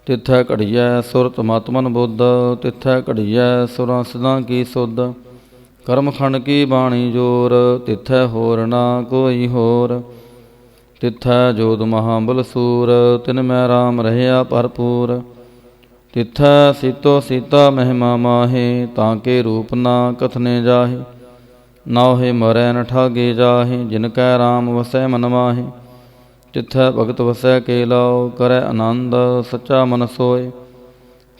तिथै घड़िया सुरत मातमन बुद्ध, तिथै घड़िया सुरां सिद्धां की सुध। कर्म खंड की बाणी जोर, तिथै होर ना कोई होर। तिथै जोध महाबल सूर, तिन मैं राम रहया भरपूर। तिथै सीतो सीता महिमा माहे, ताके रूप ना कथने जाहे। नाहे मरै न ठागे जाहे, जिनकै राम वसै मन माहे। तिथै भगत वसै के लाओ, करै आनंद सच्चा मन सोए।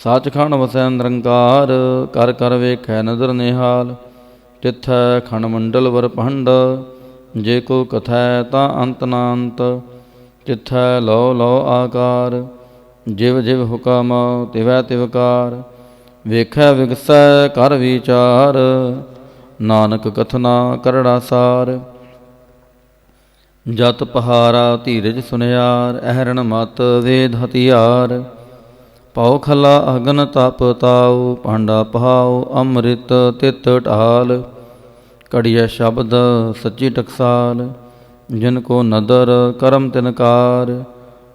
सचखंड वसै निरंकार, कर कर वेखै नदर निहाल। तिथै खंड मंडल वर भंड, जे को कथै तां अंत न अंत। तिथै लौ लौ आकार, जिव जिव हुकम तिवै तिवकार। वेखै विगसै कर विचार, नानक कथना करड़ा सार। जत पहारा धीरज सुनियार, अहरण मत वेद हथियार। पाओ खला अगन तप ताऊ, भांडा पहाओ अमृत तित ढाल। घड़िया शब्द सच्ची टकसाल, जिनको नदर करम तिनकार।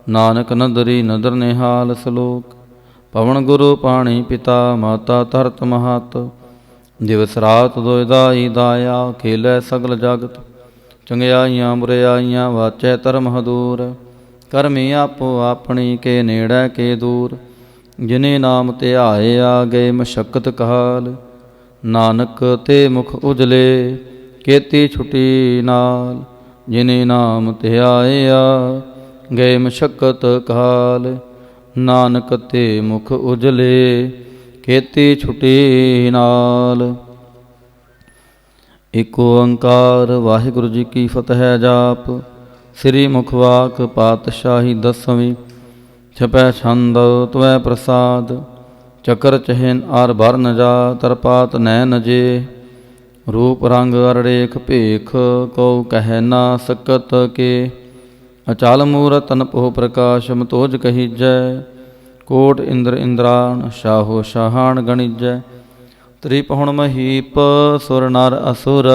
नानक नदरी नदर निहाल सलोक, पवन गुरु पाणी पिता माता धरत महत। दिवस रात दोयदाई दाया, खेलै सगल जगत। चंगियाइयां बुराइयां वाचै धर्म हदूर। करमी आपो अपनी के नेड़ै के दूर। जिने नाम ध्याया गए मशक्कत काल। नानक ते मुख उजले केती छुटी नाल। जिने नाम ध्याया गए मशक्कत काल। नानक ते मुख उजले केती छुटी नाल। एक ओंकार वाहिगुरु जी की फतह जाप। श्री मुखवाक पातशाही दसवीं। छपै छंद त्वै प्रसाद। चकर चहन आर भर न जा, तरपात नैन जे। रूप रंग अरड़ेख भेख, कौ कह ना सकत के। अचाल मूरत अनपोह प्रकाश, मतोज कहीजै। कोट इंद्र इंद्राण, शाहो शाहान गणिजै। त्रिपहुण महीप, सुर नर असुर।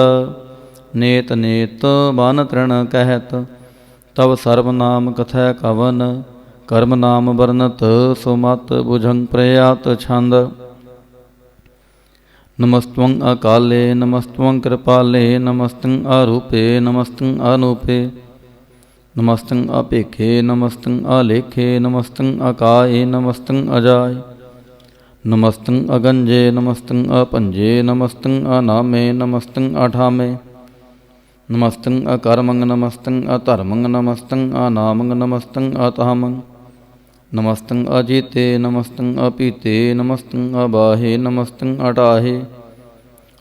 नेत नेत बन तृण कहत, तब सर्व नाम कथै कवन। कर्म नाम वर्णत सुमत, बुझंग प्रयात छंद। नमस्त्वं अकाले नमस्त्वं कृपाले, नमस्तं अरूपे नमस्तं अनूपे। नमस्तं अपेखे नमस्तं अलेखे, नमस्तं अकाये नमस्तं अजाय। नमस्तं अगंजे नमस्तं अपंजे, नमस्तं अनामे नमस्तं अठामे। नमस्तं अकर्मंग नमस्तं अधर्मंग, नमस्तं अनामंग नमस्तं अतामंग। नमस्तं अजीते नमस्तं अपीते, नमस्तं अबाहे नमस्तं अटाहे।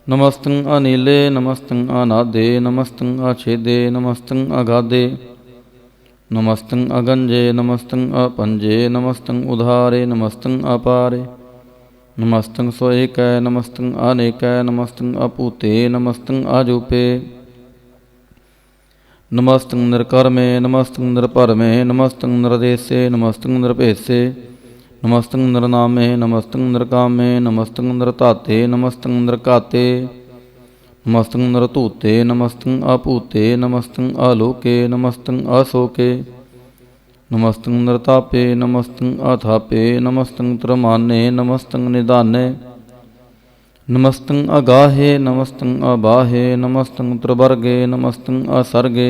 नमस्तं अनीले नमस्तं अनादे, नमस्तं अछेदे नमस्तं अगाधे। नमस्तं अगंजे नमस्तं अपंजे, नमस्तं उधारे नमस्तं अपारे। नमस्तं स्वएकै नमस्तं अनेकै, नमस्तं अपूते नमस्तं अजूपे। नमस्तं निर्कर्मे नमस्तं निर्भरमे, नमस्तं निर्देशे नमस्तं निर्भेसे। नमस्तं निर्नामे नमस्तं निर्कामे, नमस्तं निर्धाते नमस्तं निर्घाते। नमस्तं निर्धूते नमस्तं अपूते, नमस्तं आलोके नमस्तं अशोके। नमस्तं निर्तापे नमस्तं अथापे, नमस्तं त्रमाने नमस्तं निदाने। नमस्तं अगाहे नमस्तं अबाहे, नमस्तं त्रिवर्गे नमस्तं असर्गे।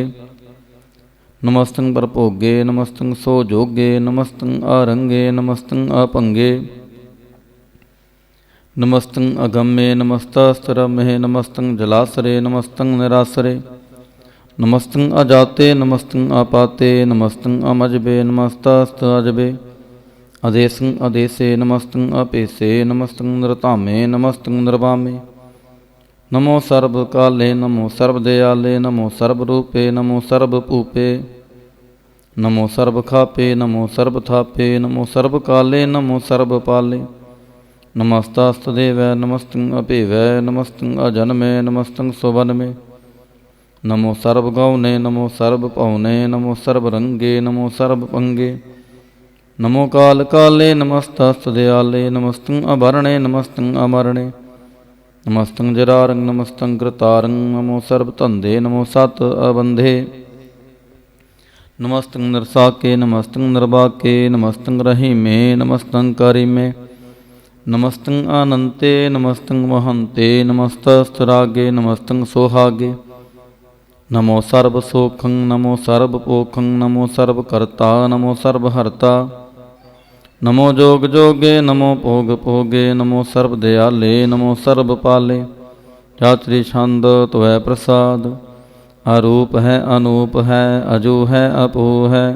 नमस्तं परभोगे नमस्तं सोजोगे, नमस्तं अरंगे नमस्तं अपंगे। नमस्तं अगम्ये नमस्तस्तरमहे नमस्तं जलासरे नमस्तं निरासरे नमस्तं अजाते नमस्तं अपाते नमस्तं अमजबे नमस्तस्त अजबे अदेशं अदेशे नमस्तं अपेशे नमस्तं नृतामे नमस्तं नृवामे नमो सर्वकाले नमो सर्वदयाले नमो सर्वरूपे नमो सर्वपूपे नमो सर्वखापे नमो सर्वथापे नमो सर्वकाले नमो सर्वपाले नमस्तास्तदेव नमस्तं अपेव नमस्तं अजन्मे नमस्तं सुवनमे नमो सर्वगौने नमो सर्वपौने नमो सर्वरंगे नमो सर्वपंगे नमो काल काले नमस्तस्तदयाले नमस्तं अभरणे नमस्तं अमरणे नमस्तं जरारंग नमस्तं कृतारंग नमो सर्वतंदे नमो सत अबंधे नमस्तं नरसाके नमस्तं नरबाके नमस्तं रहीमे नमस्तं करीमे नमस्तं अनंते नमस्तं महंते नमस्तस्तरागे नमस्तं सोहागे नमो सर्वसोखं नमो सर्वपोखं नमो सर्वकर्ता नमो सर्वहर्ता नमो जोग जोगे नमो भोग भोगे नमो सर्वदयाले नमो सर्वपाले चातरी छंद तो है प्रसाद अरूप है अनूप है अजू है अपू है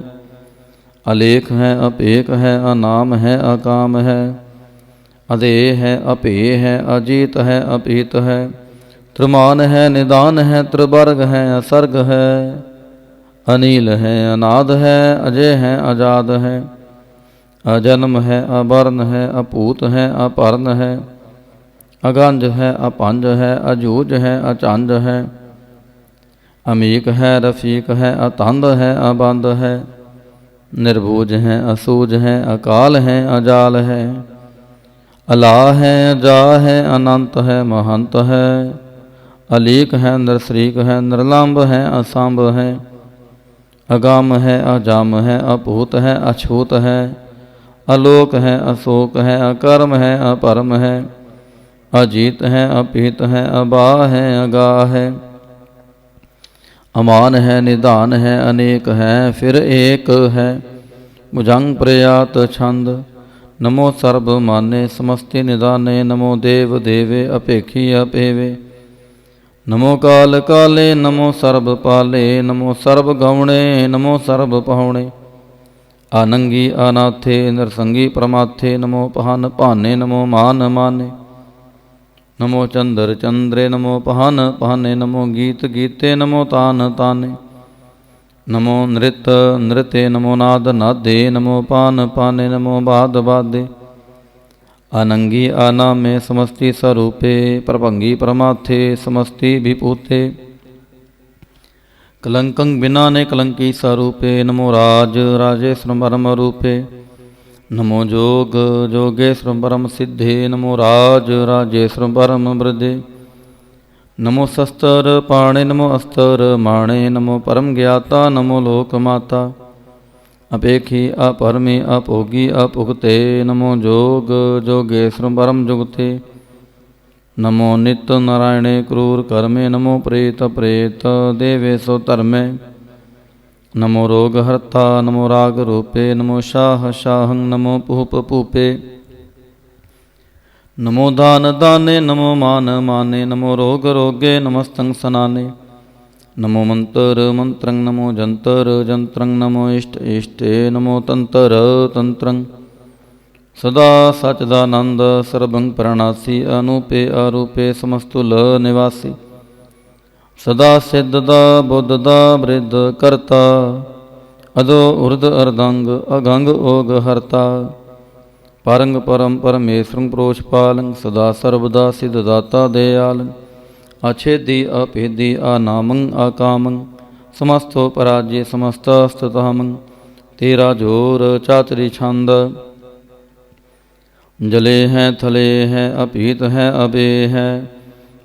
अलेख है अपेक है अनाम है अकाम है अदेह है अपेय है अजीत है अपीत है त्रिमान है निदान है त्रिवर्ग है असर्ग है अनील है अनाद है अजय है अजाद है अजन्म है अवर्ण है अपूत है अपर्ण है अगंज है अपंज है अजूज है अचंज है अमीक है रफीक है अतंद है अबंद है निर्बूज है असूज है अकाल है अजाल है अला है जा है अनंत है महंत है अलीक है नरसरीक है निर्लंब है असंभ है अगम है अजाम है अपूत है अछूत है अलोक है अशोक है अकर्म है अपरम है अजीत है अपीत है अबा है अगाह है अमान है निदान है अनेक है फिर एक है भुजंग प्रयात छंद नमो सर्व माने समस्ति निदाने नमो देव देवे अपेखी अपेवे नमो काल काले नमो सर्व पाले नमो सर्व गौणे नमो सर्व पहुणे आनंगी अनाथे नरसंगी प्रमाथे नमो पहन पाने नमो मान माने नमो चंद्र चंद्रे नमो पहन पहने नमो गीत गीते नमो तान ताने नमो नृत नृते नमो नाद नादे नमो पान पाने नमो बाद बादे अनंगी अनामे समस्ति स्वरूपे प्रभंगी प्रमाथे समस्ति विभूते कलंकं बिनाने कलंकी स्वरूपे नमो राज राजेश्वर परम रूपे नमो जोग जोगेश्वर परम सिद्धे नमो राज राजेश्वर परम वृद्धे नमो शस्त्र पाणे नमो अस्त्र माणे नमो परम ज्ञाता नमो लोक माता अपेखी अपरमी अपोगी अपुगते नमो जोग जोगेश्वर परम जुगते नमो नित्य नारायणे क्रूर कर्मे नमो प्रेत प्रेत देवेशो धर्मे नमो रोग हर्ता नमो राग रूपे नमो शाह शाहं नमो पूप पूपे नमो दान दाने नमो मान माने नमो रोग रोगे नमस्तं सनाने नमो मंत्र मंत्रं नमो जंतर जंत्रं नमो इष्ट इष्टे नमो तंत्र तंत्रं सदा सच्चिदानंद सर्वं प्रणासी अनूपे अरूपे समस्तुल निवासी सदा सिद्धदा बुद्धदा वृद्ध कर्ता अदो उर्ध अर्धंग अगंग ओग हरता परंग परम परमेश्वरं प्रोषपालं सदा सर्वदा सिद्धदाता दयालं अछेदी अपेदी अनामं अकामं समस्तो पराज्य समस्तस्ततमं तेरा जोर चातरी छंद जले हैं थले हैं अपीत है अबे है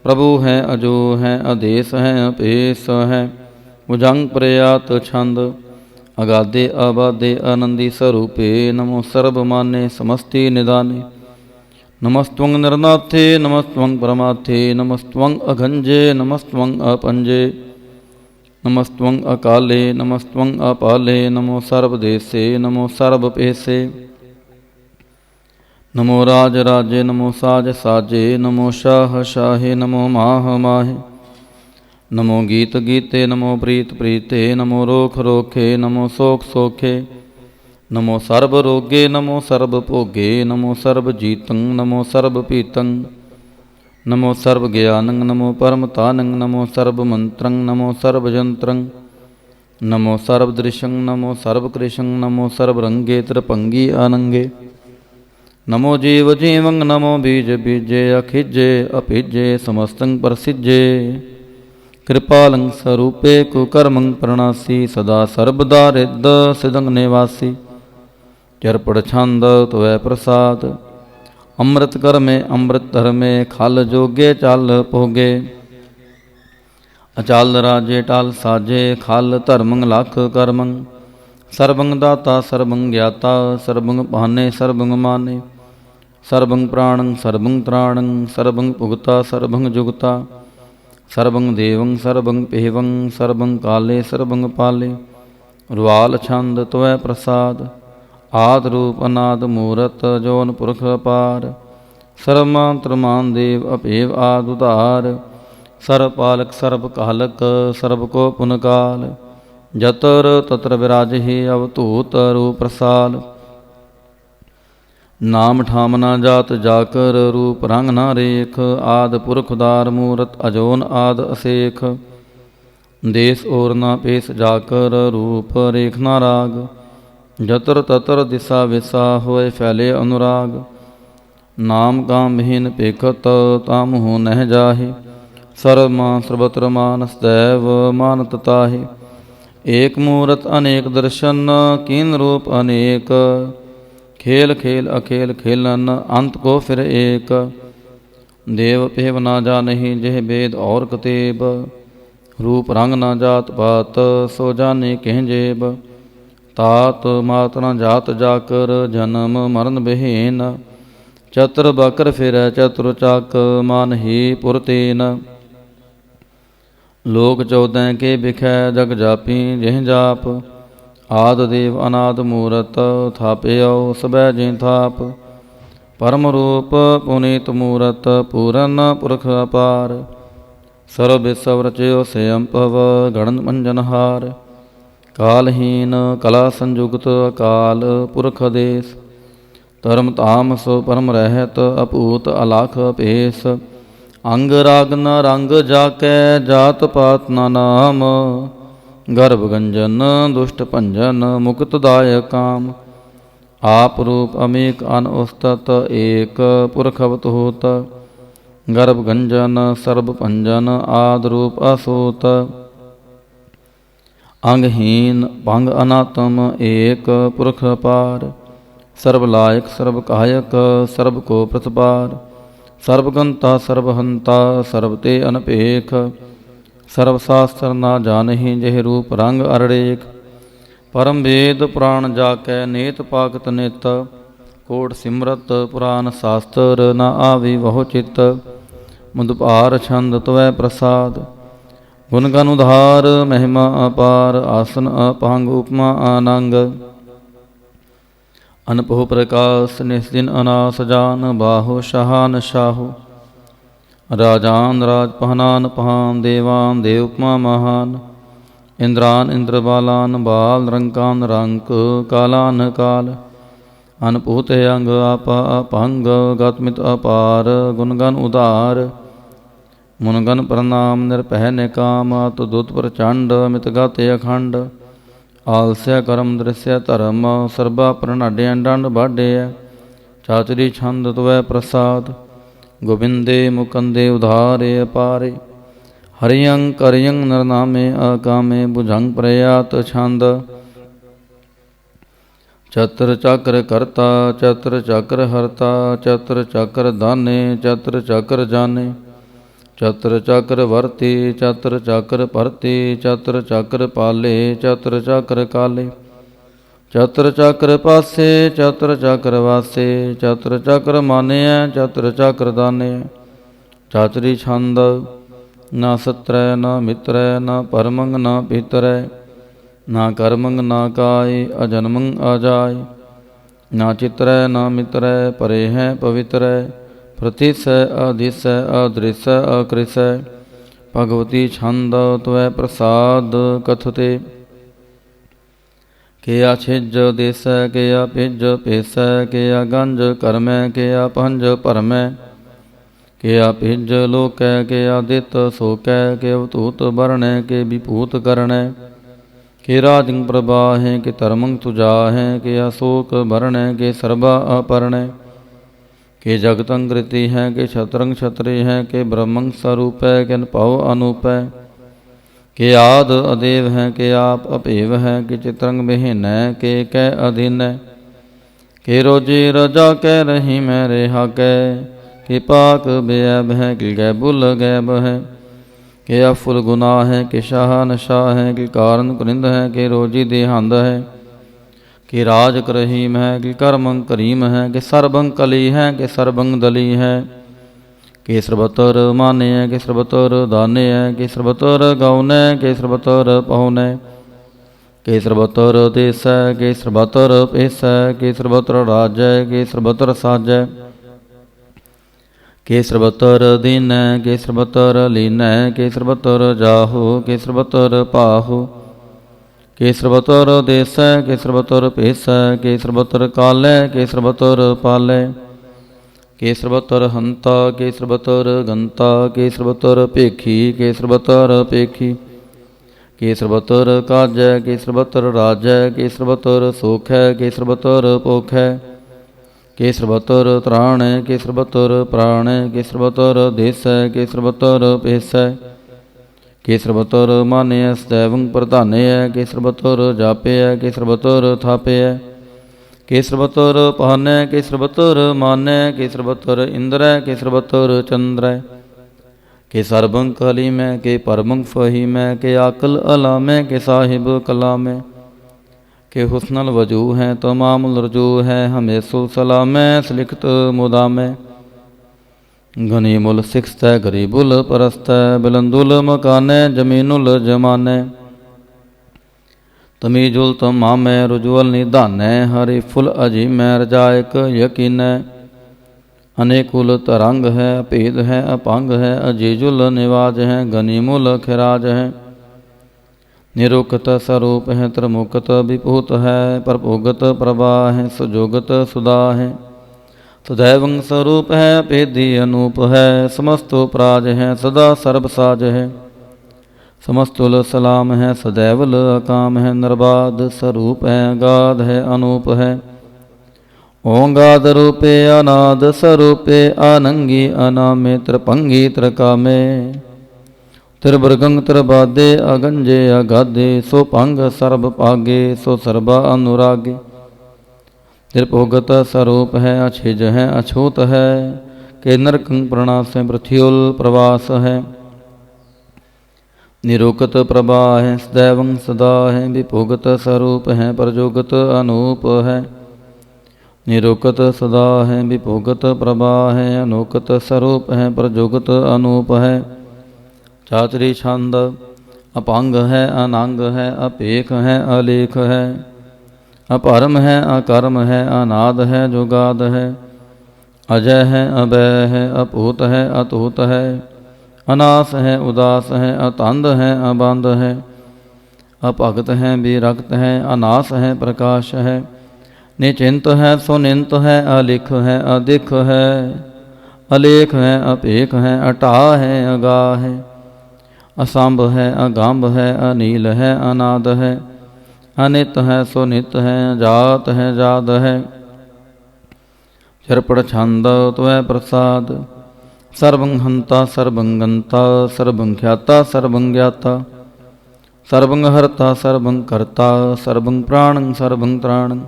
प्रभु है अजो है आदेश है अपेश है भुजंग प्रयात छंद अगाधे अबाधे आनंदी स्वरूपे नमो सर्वमान्य समस्ति निदाने नमस्त्वं नरनाथे नमस्त्वं परमाथे नमस्त्वं अघंजे नमस्त्वं अपंजे नमस्त्वं अकाले नमस्त्वं अपाले नमो सर्वदेशे नमो सर्वपेशे नमो राज राजे, नमो साज साजे, नमो शाह शाहे, नमो माह माहे। नमो गीत गीते, नमो प्रीत प्रीते, नमो रोख रोखे, नमो सोख सोखे। नमो सर्ब रोगे, नमो सर्ब भोगे, नमो सर्ब जीतं, नमो सर्ब पीतं। नमो सर्व ज्ञानं, नमो परम तानं, नमो सर्व मंत्रं, नमो सर्व यंत्रं। नमो सर्व दृशं, नमो सर्व कृशं, नमो सर्व रंगे त्रिपंगी अनंगे। नमो जीव जीवं, नमो बीज बीजे, अखिजे अभिजे, समस्तं प्रसिजे। कृपालं स्वरूपे कुकर्मं प्रणासी, सदा सर्वदा रिद्ध सिदंग निवासी। चरपड़ छंद त्वै प्रसाद, अमृत कर में अमृत धर्मे, खल जोगे चाल भोगे। अचाल राजे टाल साजे, खल धर्मं लख कर्मं। सर्वं दाता सर्वं ज्ञाता, सर्वं भाने सर्वं माने। सर्वं प्राणं सर्वं त्राणं, सर्वं भुगता सर्वं जुगता। सर्वं देवं सर्वं पेवं, सर्वं काले सर्वं पाले। रुआल छंद त्वै प्रसाद, आद रूप अनाद मूरत, जौन पुरख अपार। सर्वमात्रमान देव अपेव आद उदार। सर्वपालक सर्वकालक, सर्व को पुनकाल। जतर तत्र विराजहि अवधूत रूप प्रसाल। नाम ठाम ना जात जाकर, रूप रंग ना रेख। आद पुरख उदार मूरत, अजोन आद असेख। देश और ना पेश जाकर, रूप रेख ना राग। जतर ततर दिशा विसा, होए फैले अनुराग। नाम काम विहीन पेखत, ताम हो नह जाहे। सर्वमा सर्वत्र मानस दैव मानत ताहे। एक मूरत अनेक दर्शन, कीन रूप अनेक। खेल खेल अखेल खेलन, अंत को फिर एक। देव पेव ना जानहि, जह वेद और कतेब। रूप रंग ना जात पात, सो जाने कह जेब। तात मात न जात जाकर, जन्म मरण बेहेन। चतुर बकर फिर चतुर चाक, मान ही पुरतेन। लोक 14 के बिखै, जग जापी जह जाप। आद देव अनाद मूरत, थाप्यो सबै जी थाप। परम रूप पुनीत मूरत, पूरन पुरख अपार। सर्व विश्व रचयो स्वयं पव, गणन मंजनहार। कालहीन कला संयुक्त, अकाल पुरख देश। धर्म ताम सो परम रहत, अपूत अलाख पेश। अंग राग न रंग जाकै, जात पात न नाम। गर्भ गंजन दुष्ट भंजन, मुक्त दायक काम। आप रूप अमेक अन उस्तत, एक पुरख अवतूत। गर्भ गंजन सर्व भंजन, आद रूप असूत। अंगहीन भंग अनातम, एक पुरख अपार। सर्व लायक सर्व कायक, सर्व को प्रतिपार। सर्वगंता सर्वहंता, सर्व ते अनपेख। सर्वशास्त्र ना जानहि, जह रूप रंग अरड़ेख। परम वेद पुराण जाकै, नेत पाकत नित। कोट सिमरत पुराण शास्त्र, न आवी बहु चित। मुदपार छंद त्वै प्रसाद, गुण गण उधार। महिमा अपार, आसन अपांग उपमा आनंग। अनपहु प्रकाश निस्दिन अनास जान, बाहो शहान शाहु। राजान राज पहनान पहान, देवान देव उपमा महान। इंद्रान इंद्र बालान बाल, रंकान रंक कालान काल। अनपूत अंग आपा अपंग, गतमित अपार। गुणगन उदार मुनगन प्रणाम, निरपह निकाम। अतुदुत प्रचंड, मित गत अखंड। आलस्य कर्म दृश्य धर्म, सर्वा प्रणाड्य दंड बाड्य। चाचरी छंद त्वै प्रसाद, गोविंदे मुकंदे उधारे अपारे। हरियं करियं नरनामे, अकामे भुजंग प्रयात छंद। चत्र चक्र कर्ता, चत्र चक्र हरता। चत्र चक्र दाने, चत्र चक्र जाने। चत्र चक्र वर्ती, चत्र चक्र परती। चत्र चक्र पाले, चत्र चक्र काले। चत्र चक्र पासे, चत्र चक्र वासे। चत्र चक्र माने, चत्र चक्र दाने। चाचरी छंद, न सत्र न मित्र, न परमंग न पितर। न कर्मंग न काय, अजन्मंग अजाय। ਨਾ ਚਿਤਰੈ ਨਾ ਮਿਤਰੈ ਪਰੇ ਹੈ ਪਵਿਤਰੈ ਪ੍ਰਤਿਸੈ ਅਦਿਸੈ ਅਦ੍ਰਿਸੈ ਅਕ੍ਰਿਸੈ ਭਗਵਤੀ ਛੰਦ ਤਵੈ ਪ੍ਰਸਾਦ ਕਥਤੇ ਕਿਆ ਛਿਜ ਦੇਸੈ ਕਿਆ ਭਿਜ ਭੇਸੈ ਕਿਆ ਗੰਜ ਕਰਮੈ ਕਿਆ ਪੰਜ ਭਰਮੈ ਕਿਆ ਭਿਜ ਲੋਕੈ ਕਿਆ ਦਿੱਤ ਸੋਕੈ ਕਿ ਅਵਤੂਤ ਵਰਣੈ ਕਿ ਵਿਭੂਤ ਕਰਣੈ ਕਿ ਰਾਜੰ ਪ੍ਰਭਾਹੈ ਕਿ ਧਰਮੰ ਤੁਜਾਹੈ ਕਿ ਅਸ਼ੋਕ ਭਰਣੈ ਕਿ ਸਰਬਾ ਆਪਰਣੈ ਕਿ ਜਗਤੰ ਕ੍ਰਿਤੀ ਹੈ ਕਿ ਛਤਰੰ ਛਤਰੀ ਹੈ ਕਿ ਬ੍ਰਹਮੰ ਸਰੂਪੈ ਕਿ ਅਨਭਉ ਅਨੂਪੈ ਕਿ ਆਦ ਅਦੇਵ ਹੈ ਕਿ ਆਪ ਅਭੇਵ ਹੈ ਕਿ ਚਿਤਰੰਗ ਬਿਹੀਨੈ ਕਿ ਕੈ ਅਧੀਨੈ ਕਿ ਰੋਜੀ ਰਜਾ ਕਹਿ ਰਹੀ ਮੈਂ ਰਿਹਾ ਕੈ ਕਿ ਪਾਕ ਬੇਅਬ ਹੈ ਕਿ ਗੈ ਬੁਲ ਗੈਬ ਹੈ ਕਿ ਅਫੁਲ ਗੁਨਾਹ ਹੈ ਕਿ ਸ਼ਾਹ ਨਸ਼ਾ ਹੈ ਕਿ ਕਾਰਨ ਕੁਰਿੰਦ ਹੈ ਕਿ ਰੋਜੀ ਦੇਹੰਦ ਹੈ ਕਿ ਰਾਜ ਕਰਹੀਮ ਹੈ ਕਿ ਕਰਮੰ ਕਰੀਮ ਹੈ ਕਿ ਸਰਬੰ ਕਲੀ ਹੈ ਕਿ ਸਰਬੰ ਦਲੀ ਹੈ ਕਿ ਸਰਬਤਰ ਮਾਨਿਐ ਕਿ ਸਰਬਤਰ ਦਾਨਿਐ ਕਿ ਸਰਬਤਰ ਗਾਉਨੈ ਕਿ ਸਰਬਤਰ ਪਹੁਨੈ ਕਿ ਸਰਬਤਰ ਦੇਸੈ ਕਿ ਸਰਬਤਰ ਭੇਸੈ ਕਿ ਸਰਬਤਰ ਰਾਜੈ ਕਿ ਸਰਬਤਰ ਸਾਜੈ ਕਿ ਸਰਬਤਰ ਦੀਨੈ ਕਿ ਸਰਬਤਰ ਲੀਨੈ ਕਿ ਸਰਬਤਰ ਜਾਹੋ ਕਿ ਸਰਬਤਰ ਪਾਹੋ ਕਿ ਸਰਬਤਰ ਦੇਸੈ ਕਿ ਸਰਬਤਰ ਭੇਸੈ ਕਿ ਸਰਬਤਰ ਕਾਲੈ ਕਿ ਸਰਬਤਰ ਪਾਲੈ ਕਿ ਸਰਬਤਰ ਹੰਤਾ ਕਿ ਸਰਬਤਰ ਗੰਤਾ ਕਿ ਸਰਬਤਰ ਭੇਖੀ ਕਿ ਸਰਬਤਰ ਭੇਖੀ ਕਿ ਸਰਬਤਰ ਕਾਜੈ ਕਿ ਸਰਬਤਰ ਰਾਜੈ ਕਿ ਸਰਬਤਰ ਸੋਖੈ ਕਿ ਸਰਬਤਰ ਪੋਖੈ ਕਿ ਸਰਬਤਰ ਤ੍ਰਾਣੈ ਕਿ ਸਰਬਤਰ ਪ੍ਰਾਣੈ ਕਿ ਸਰਬਤਰ ਦੇਸੈ ਕਿ ਸਰਬਤਰ ਭੇਸੈ ਕਿ ਸਰਬਤਰ ਮਾਨਿਐ ਸਦੈਵੰ ਪ੍ਰਧਾਨਿਐ ਕਿ ਸਰਬਤਰ ਜਾਪਿਐ ਕਿ ਸਰਬਤਰ ਥਾਪਿਐ ਕਿ ਸਰਬਤਰ ਪਾਨੈ ਕਿ ਸਰਬਤਰ ਮਾਨੈ ਕਿ ਸਰਬਤਰ ਇੰਦਰੈ ਕਿ ਸਰਬਤਰ ਚੰਦਰੈ ਕਿ ਸਰਬੰ ਕਲੀਮੈ ਕਿ ਪਰਮੰ ਫਹੀਮੈ ਕਿ ਆਕਲ ਅਲਾਮੈ ਕਿ ਸਾਹਿਬ ਕਲਾਮੈ ਕਿ ਹੁਸਨਲ ਵਜੂ ਹੈ ਤਮਾਮ ਰਜੂ ਹੈ ਹਮੇਸੁ ਸਲਾਮੈ ਸਲਿਖਤ ਮੁਦਾਮੈ ਗਨੀਮੁਲ ਸਿਖਤੈ ਗਰੀਬੁਲ ਪਰਸਤੈ ਬਿਲੰਦੁਲ ਮਕਾਨੈ ਜਮੀਨੁਲ ਜਮਾਨੈ ਤਮੀਜੁਲ ਤਮਾਮੈ ਰੁਜਵਲ ਨਿਧਾਨੈ ਹਰਿ ਫੁਲ ਅਜੀਮੈ ਰਜਾਇਕ ਯਕੀਨੈ ਅਨੇਕੁਲ ਤਰੰਗ ਹੈ ਭੇਦ ਹੈ ਅਪੰਗ ਹੈ ਅਜੀਜੁਲ ਨਿਵਾਜ ਹੈ ਗਨੀਮੁਲ ਖਿਰਾਜ ਹੈ ਨਿਰੁਕਤ ਸਰੂਪ ਹੈ ਤ੍ਰਮੁਕਤ ਵਿਭੂਤ ਹੈ ਪ੍ਰਭੋਗਤ ਪ੍ਰਭਾ ਹੈ ਸੁਜੋਗਤ ਸੁਦਾ ਹੈ ਤਦੈਵੰ ਸਰੂਪ ਹੈ ਭੇਦੀ ਅਨੂਪ ਹੈ ਸਮਸਤੋ ਪ੍ਰਾਜ ਹੈ ਸਦਾ ਸਰਬ ਸਾਜ ਹੈ ਸਮਸਤੁਲ ਸਲਾਮ ਹੈ ਸਦੈਵਲ ਅਕਾਮ ਹੈ ਨਿਰਬਾਧ ਸਰੂਪ ਹੈ ਅਗਾਧ ਹੈ ਅਨੂਪ ਹੈ ਓੰਗਾਦ ਰੂਪੇ ਅਨਾਦ ਸਰੂਪੇ ਆਨੰਗੀ ਅਨਾਮੇ ਤ੍ਰਿਭੰਗੀ ਤ੍ਰਿਕਾਮੇ ਤ੍ਰਿਵਰਗੰ ਤ੍ਰਿਬਾਦੇ ਅਗੰਜੇ ਅਗਾਧੇ ਸੋ ਭੰਗ ਸਰਬ ਭਾਗੇ ਸੋ ਸਰਬਾ ਅਨੁਰਾਗੇ ਤ੍ਰਿਭੋਗਤ ਸਰੂਪ ਹੈ ਅਛਿਜ ਹੈ ਅਛੂਤ ਹੈ ਕਿ ਨਰਕੰ ਪ੍ਰਣਾਸੈ ਪ੍ਰਥਿਉਲ ਪ੍ਰਵਾਸ ਹੈ ਨਿਰੁਕਤ ਪ੍ਰਭਾ ਹੈ ਸਦੈਵੰ ਸਦਾ ਹੈ ਵਿਭੋਗਤ ਸਰੂਪ ਹੈ ਪ੍ਰਜੋਗਤ ਅਨੂਪ ਹੈ ਨਿਰੁਕਤ ਸਦਾ ਹੈ ਵਿਭੋਗਤ ਪ੍ਰਭਾ ਹੈ ਅਨੋਕਤ ਸਰੂਪ ਹੈ ਪ੍ਰਜੋਗਤ ਅਨੂਪ ਹੈ ਚਾਤਰੀ ਛੰਦ ਅਪੰਗ ਹੈ ਅਨੰਗ ਹੈ ਅਪੇਖ ਹੈ ਅਲੇਖ ਹੈ ਅਪਰਮ ਹੈ ਅਕਰਮ ਹੈ ਅਨਾਦ ਹੈ ਜੁਗਾਦ ਹੈ ਅਜੈ ਹੈ ਅਬੈ ਹੈ ਅਭੂਤ ਹੈ ਅਤੂਤ ਹੈ ਅਨਾਸ ਹੈ ਉਦਾਸ ਹੈ ਅਤੰਦ ਹੈ ਅਬੰਦ ਹੈ ਅਭਗਤ ਹੈ ਵਿਰਕਤ ਹੈ ਅਨਾਸ ਹੈ ਪ੍ਰਕਾਸ਼ ਹੈ ਨਿਚਿੰਤ ਹੈ ਸੁਨਿੰਤ ਹੈ ਅਲਿਖ ਹੈ ਅਦਿਖ ਹੈ ਅਲੇਖ ਹੈ ਅਭੇਖ ਹੈ ਅਟਾ ਹੈ ਅਗਾਹ ਹੈ ਅਸੰਭ ਹੈ ਅਗੰਭ ਹੈ ਅਨੀਲ ਹੈ ਅਨਾਦ ਹੈ ਅਨਿਤ ਹੈ ਸੁਨਿਤ ਹੈ ਜਾਤ ਹੈ ਜਾਦ ਹੈ ਚਰਪੜ ਛੰਦ ਤਵੈ ਪ੍ਰਸਾਦ ਸਰਬੰ ਹੰਤਾ ਸਰਬੰ ਗੰਤਾ ਸਰਬੰ ਖਿਆਤਾ ਸਰਬੰ ਗਿਆਤਾ ਸਰਬੰ ਹਰਤਾ ਸਰਬੰ ਕਰਤਾ ਸਰਬੰ ਪ੍ਰਾਣੰ ਸਰਬੰ ਤ੍ਰਾਣੰ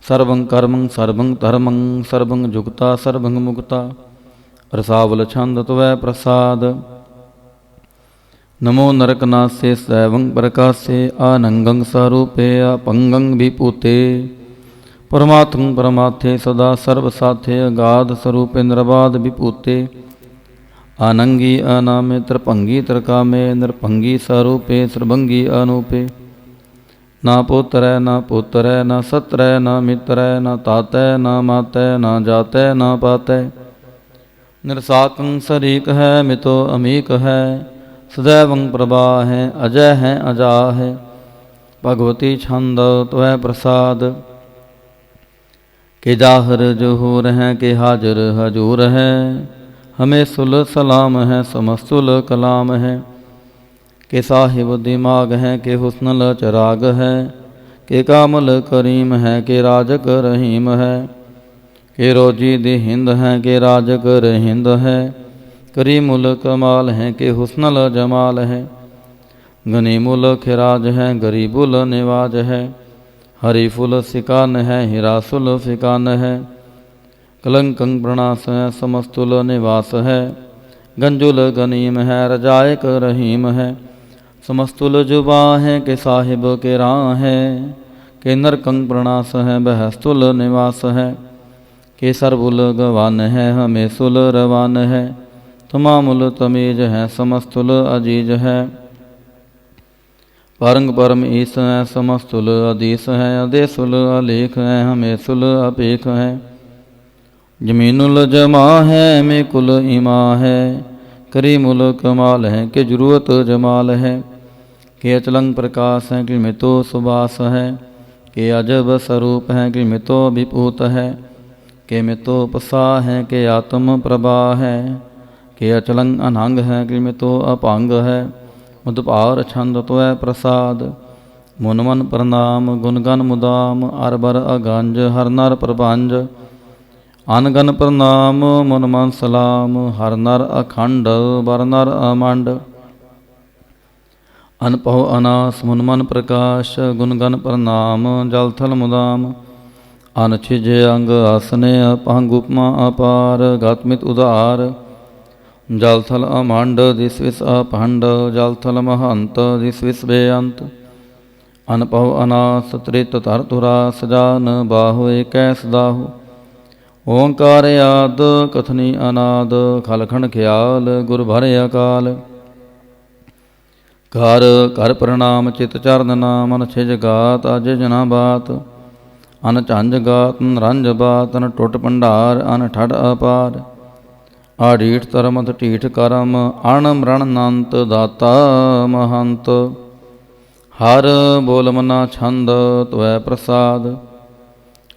ਸਰਬੰ ਕਰਮੰ ਸਰਬੰ ਧਰਮੰ ਸਰਬੰ ਜੁਗਤਾ ਸਰਬੰ ਮੁਕਤਾ ਰਸਾਵਲ ਛੰਦ ਤਵੈ ਪ੍ਰਸਾਦ ਨਮੋ ਨਰਕਨਾਸੇ ਸੈਵੰ ਪ੍ਰਕਾਸੇ ਆਨੰਗੰ ਸਰੂਪੇ ਅਪੰਗੰ ਵਿਭੂਤੇ ਪਰਮਾਤਮੰ ਪਰਮਾਥੇ ਸਦਾ ਸਰਬ ਸਾਥੇ ਅਗਾਧ ਸਰੂਪੇ ਨਿਰਬਾਧ ਵਿਭੂਤੇ ਆਨੰਗੀ ਅਨਾਮੇ ਤ੍ਰਿਭੰਗੀ ਤ੍ਰਿਕਾਮੇ ਨਿਰਭੰਗੀ ਸਰੂਪੇ ਸਰਬੰਗੀ ਅਨੂਪੇ ना पुत्रै न पुत्रै न सत्रै न मित्रै न तातै न मातै न जातै न पातै। निरसाकं सरीक है मितो अमीक है, सदैवं प्रभा है अजय है अजा है। भगवती छंद त्वै प्रसाद, के जाहर जोहूर हैं के हाजर हजूर है। हमें सुल सलाम है समस्तुल कलाम है। के साहिब दिमाग है के हुस्नल चराग है। के कामल करीम है के राजक रहीम है। के रोजी दे हिंद है के राजक रहिंद है। करीमुल कमाल है के हुस्नल जमाल है। गनीमुल खिराज है गरीबुल निवाज है। हरीफुल सिकान है हिरासुल फिकान है। कलंकं प्रणास है समस्तुल निवास है। गंजुल गनीम है रजायक रहीम है। समस्तुल जुबा है के साहिब के राह है। के नरकं प्रणास है बहस्तुल निवास है। के सरबुल गवान है हमें सुल रवान है। तमामुल तमीज है समस्तुल अजीज है। परंग परम ईस है समस्तुल अधीस है। अदेसुल अलेख है हमें सुल अपेख है। जमीनुल जमा है में कुल इमा है। करीमुल कमाल है के जरूरत जमाल है। के अचलंग प्रकाश है कि मितो सुबास है। के अजब स्वरूप है कि मितो विपूत है। के मितो पसा है के आत्म प्रभा है। के अचलंग अनंग है कि मितो अपांग है। मुदपार छंद त्वै प्रसाद, मुन मन प्रणाम गुणगन मुदाम। अरबर अगंज हर नर प्रपंज, अनगन प्रणाम मुन मन सलाम। हर नर अखंड बर नर अमंड, अनपव अनास मुन मन प्रकाश। गुणगन प्रणाम जल थल मुदाम। अनछिज अंग आसने अपंग उपमा अपार। गात्मित उदार जल थल अमांड दिस विस अपंड। जल थल महंत दिस विस बेअंत। अनपव अनास त्रित तर तुरा सजान बाहु कैस दाहु। ओंकार आद कथनी अनाद खलखंड ख्याल गुर भर अकाल। घर कर प्रणाम चित चरण नाम। अन छिज गात अज जना बात। अन झंझ गात रंज बात। अन टुट भंडार अन ठड़ अपार। आढ़ीठ तरमत ढीठ करम अण मरण नंत दाता महंत। हर बोल मना छंद त्वै प्रसाद।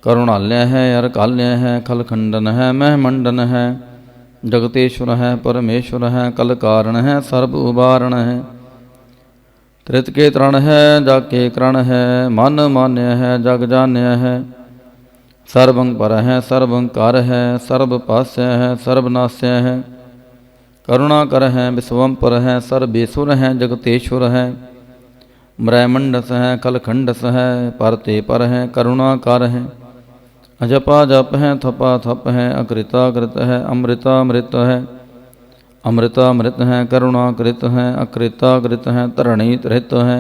करुणाल्य है अरकाल्य है खलखंडन है महमंडन है। जगतेश्वर है परमेश्वर है कल कारण है सर्व उबारण है। त्रित के तरण है जग के करण है। मन मान्य है जग जान्य है। सर्वं पर है सर्वं कार है। सर्व पास्य है सर्वनाश्य है। करुणा कर है विश्वम्पर है। सर्वेश्वर है जगतेश्वर है। ब्रह्मंडस है कलखंडस है। परते पर है करुणाकार है। अजपा जप है थपा थप है। अकृता कृत है अमृता अमृत है। अमृता अमृत है करुणाकृत है। अकृता कृत है धरणी धृत है।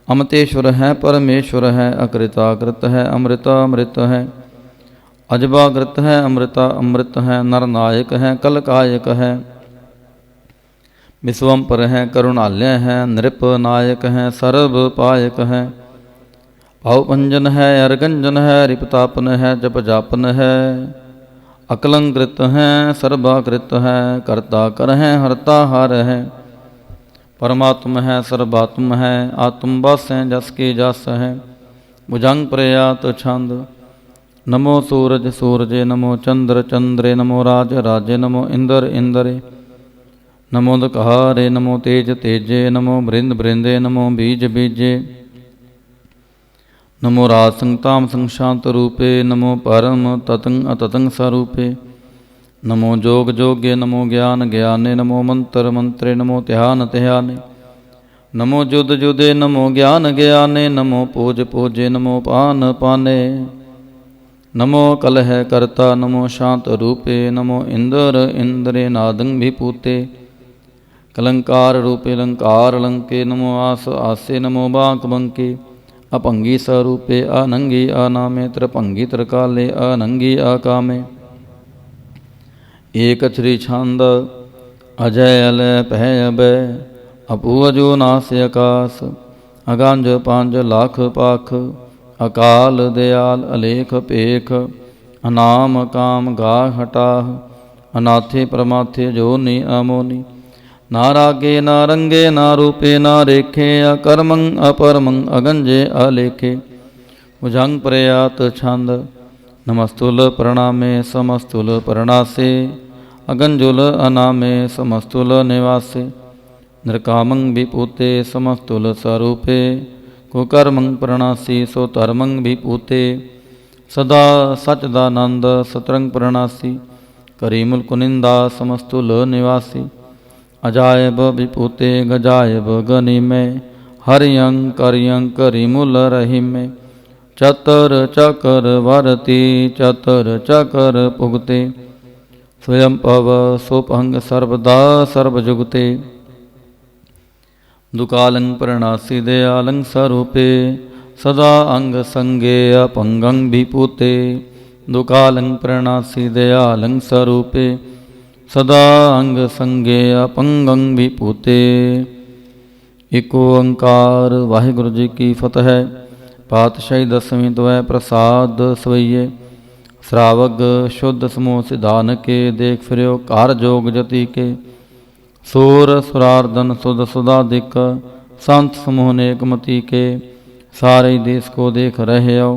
अमतेश्वर है परमेश्वर है। अकृताकृत है अमृता अमृत है। अजबाकृत है अमृता अमृत है। नरनायक है कलकायक है। विश्वम्पर है करुणाल्य है। नृप नायक है सर्व पायक है। औपंजन है अरगंजन है। रिपतापन है जप जापन है। अकलंकृत है सर्वाकृत है। कर्ता कर है हरता हार है। परमात्म है सर्वात्म है। आत्म बस है जस की जस है। भुजंग प्रयात छंद। नमो सूरज सूरजे नमो चंद्र चंद्रे नमो राज राजे नमो इंद्र इंद्रे नमो दकहारे नमो तेज तेजे नमो बृंद बृंदे नमो बीज बीजे नमो राज संताम संशांत रूपे नमो परम ततंग अततंग स्वरूपे नमो जोग जोगे नमो ज्ञान ज्ञाने नमो मंत्र मंत्रे नमो ध्यान ध्याने नमो जुद जुदे नमो ज्ञान ज्ञाने नमो पूज पूजे नमो पान पाने नमो कलह कर्ता नमो शांत रूपे नमो इंद्र इंद्रे नादंग विपूते कलंकार रूपे लंकार लंके नमो आस आसे नमो बांक बंके अपंगी स्वरूपे अनंगी अनामे त्रिभंगी त्रिकाले अनंगी अकामे एक श्री छंद अजय अलय पह अभय अपू अजो नास आकाश अगंज पंज लाख पाख, अकाल दयाल अलेख पेख, अनाम काम गा हटाह, अनाथे प्रमाथे जो नि अमोनी। ना रागे ना रंगे ना रूपे ना रेखे, अकर्मं अपरमं अगंजे अलेखे। भुजंग प्रयात छंद, नमस्तुल प्रणामे समस्तुल प्रणासे, अगंजुल अनामे समस्तुल निवासे। नृकामं विपूते समस्तुल स्वरूपे, कुकर्मं प्रणासी सो धर्मं विपूते। सदा सचदानंद सतरंग प्रणासी, करीमुल कुनिंदा समस्तुल निवासी। अजायब विपूते गजायब गनिमे, हरियं करियं करीमुल रहीमे। चतर चकर वरती चतर चकर पुगते, स्वयं पव सोपहंग सर्वदा सर्वजुगते। दुकालं प्रणासी दयालं स्वरूपे, सदा अंग संगे अपंगं विपूते। दुकालं प्रणासी दयालं स्वरूपे, सदा अंग संगे अपंगं विपूते। एको ओंकार। वाहिगुरु जी की फतह। पातशाही दसवीं द्वै प्रसाद सवैये। श्रावग शुद्ध समूह सिधान के, देख फिरो कार जोग जति के। सूर सुरार्दन सुध सुधादिक, संत समूह नेक मति के। सारे देश को देख रहे हो,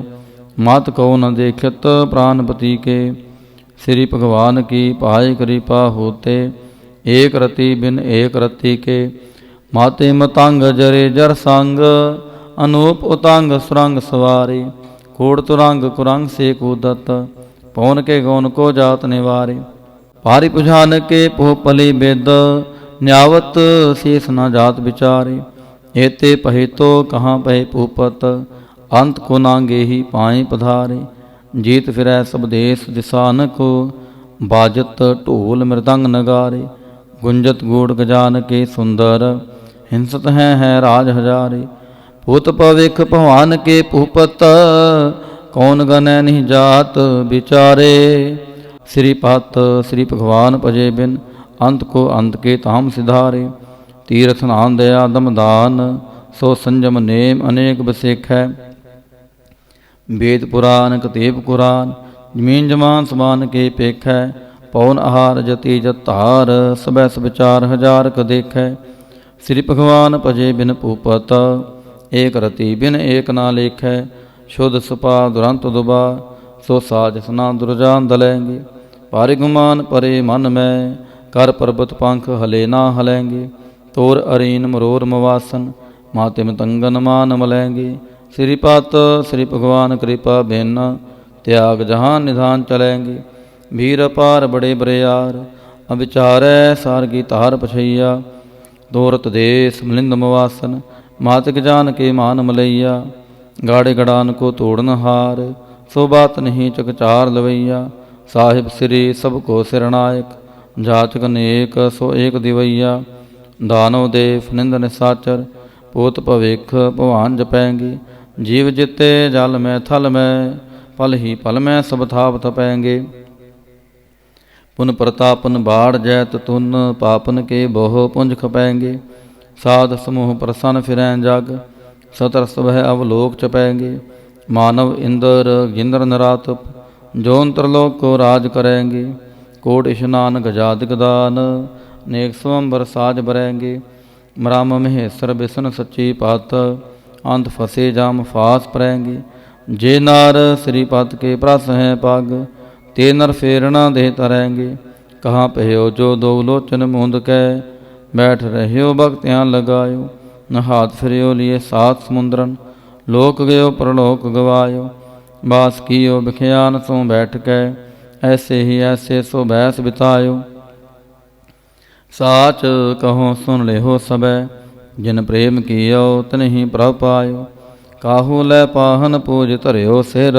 मात को न देखत प्राणपति के। श्री भगवान की पाई कृपा होते, एक रति बिन एक रति के। माते मतंग जरे जर संग, अनूप उतांग सुरंग सवारे। कोड़ तुरंग कुरंग से कूदत, पवन के गौन को जात निवारे। पारी पुझान के पोपली बेद, न्यावत शेष न जात विचारे। एते पहे तो कहाँ पहे पूपत, अंत को नांगे ही पाए पधारे। जीत फिरै सब देश दिसान को, बाजत ढोल मृदंग नगारे। गुंजत गूढ़ गजान के सुंदर, हिंसत हैं राज हजारे। पूत पविख भवान के भूपत, कौन गनै नहीं जात विचारे। श्रीपत श्री भगवान पजे बिन, अंत को अंत के ताम सिधारे। तीर्थ नान दया दमदान, सो संजम नेम अनेक बसेख है। वेद पुराण कतेब कुरान, जमीन जमान समान के पेख है। पवन आहार जति जतार, सबै विचार हजार क देख है। श्री भगवान भजे बिन भूपत, एक रति बिन एक ना लेख है। शुद्ध सुपा दुरंत दुबा, सो साज सना दुरजान दलेंगे। पारि गुमान परे मन में, कर पर्वत पंख हले ना हलेंगे। तोर अरीन मरोर मवासन, माते मतंगन मान मलेंगे। श्रीपत श्री भगवान कृपा बिन, त्याग जहाँ निधान चलेंगे। भीर अपार बड़े बरियार, अविचारै सार की तार पछैया। दोरत देश मिलिंद मवासन, मातिक जान के मान मलैया। गाड़े गड़ान को तोड़न हार, सो बात नहीं चकचार लवैया। साहिब श्री सबको सिरनायक, जाचक नेक सो एक दिवैया। दानव देव निंद निसाचर, पोत भविख भवान जपैंगे। जीव जिते जल में थल में, पल ही पल में सब थाप तपैंगे। पुन प्रतापन बाढ़ जैत तुन, पापन के बहु पुंज खपैंगे। साध समूह प्रसन्न फिरैं जग, सतर सुबह अवलोक चपैंगे। मानव इंद्र गिंद्र नरातप, जोन त्रिलोक को राज करेंगे। कोट स्नान गजादिक दान, नेक स्वंबर साज बरेंगे। मराम महेश्वर बिसन सच्ची पात, अंत फसे जाम फास परेंगे। जे नार श्रीपद के प्रस हैं पग, ते नर फेरना दे तरेंगे। कहाँ पह्यो जो दो लोचन मूंद कै, बैठ रह्यो भक्तियाँ लगायो। न हाथ फिरियो लिए सात समुद्रन, लोक गयो परलोक गवायो। बास कियो बिखयान सो बैठ कै, ऐसे ही ऐसे सो बैस बितायो। साच कहो सुन ले हो सबै, जिन प्रेम कियो तिन्हि प्रभ पायो। काहू लै पाहन पूज धरियो सिर,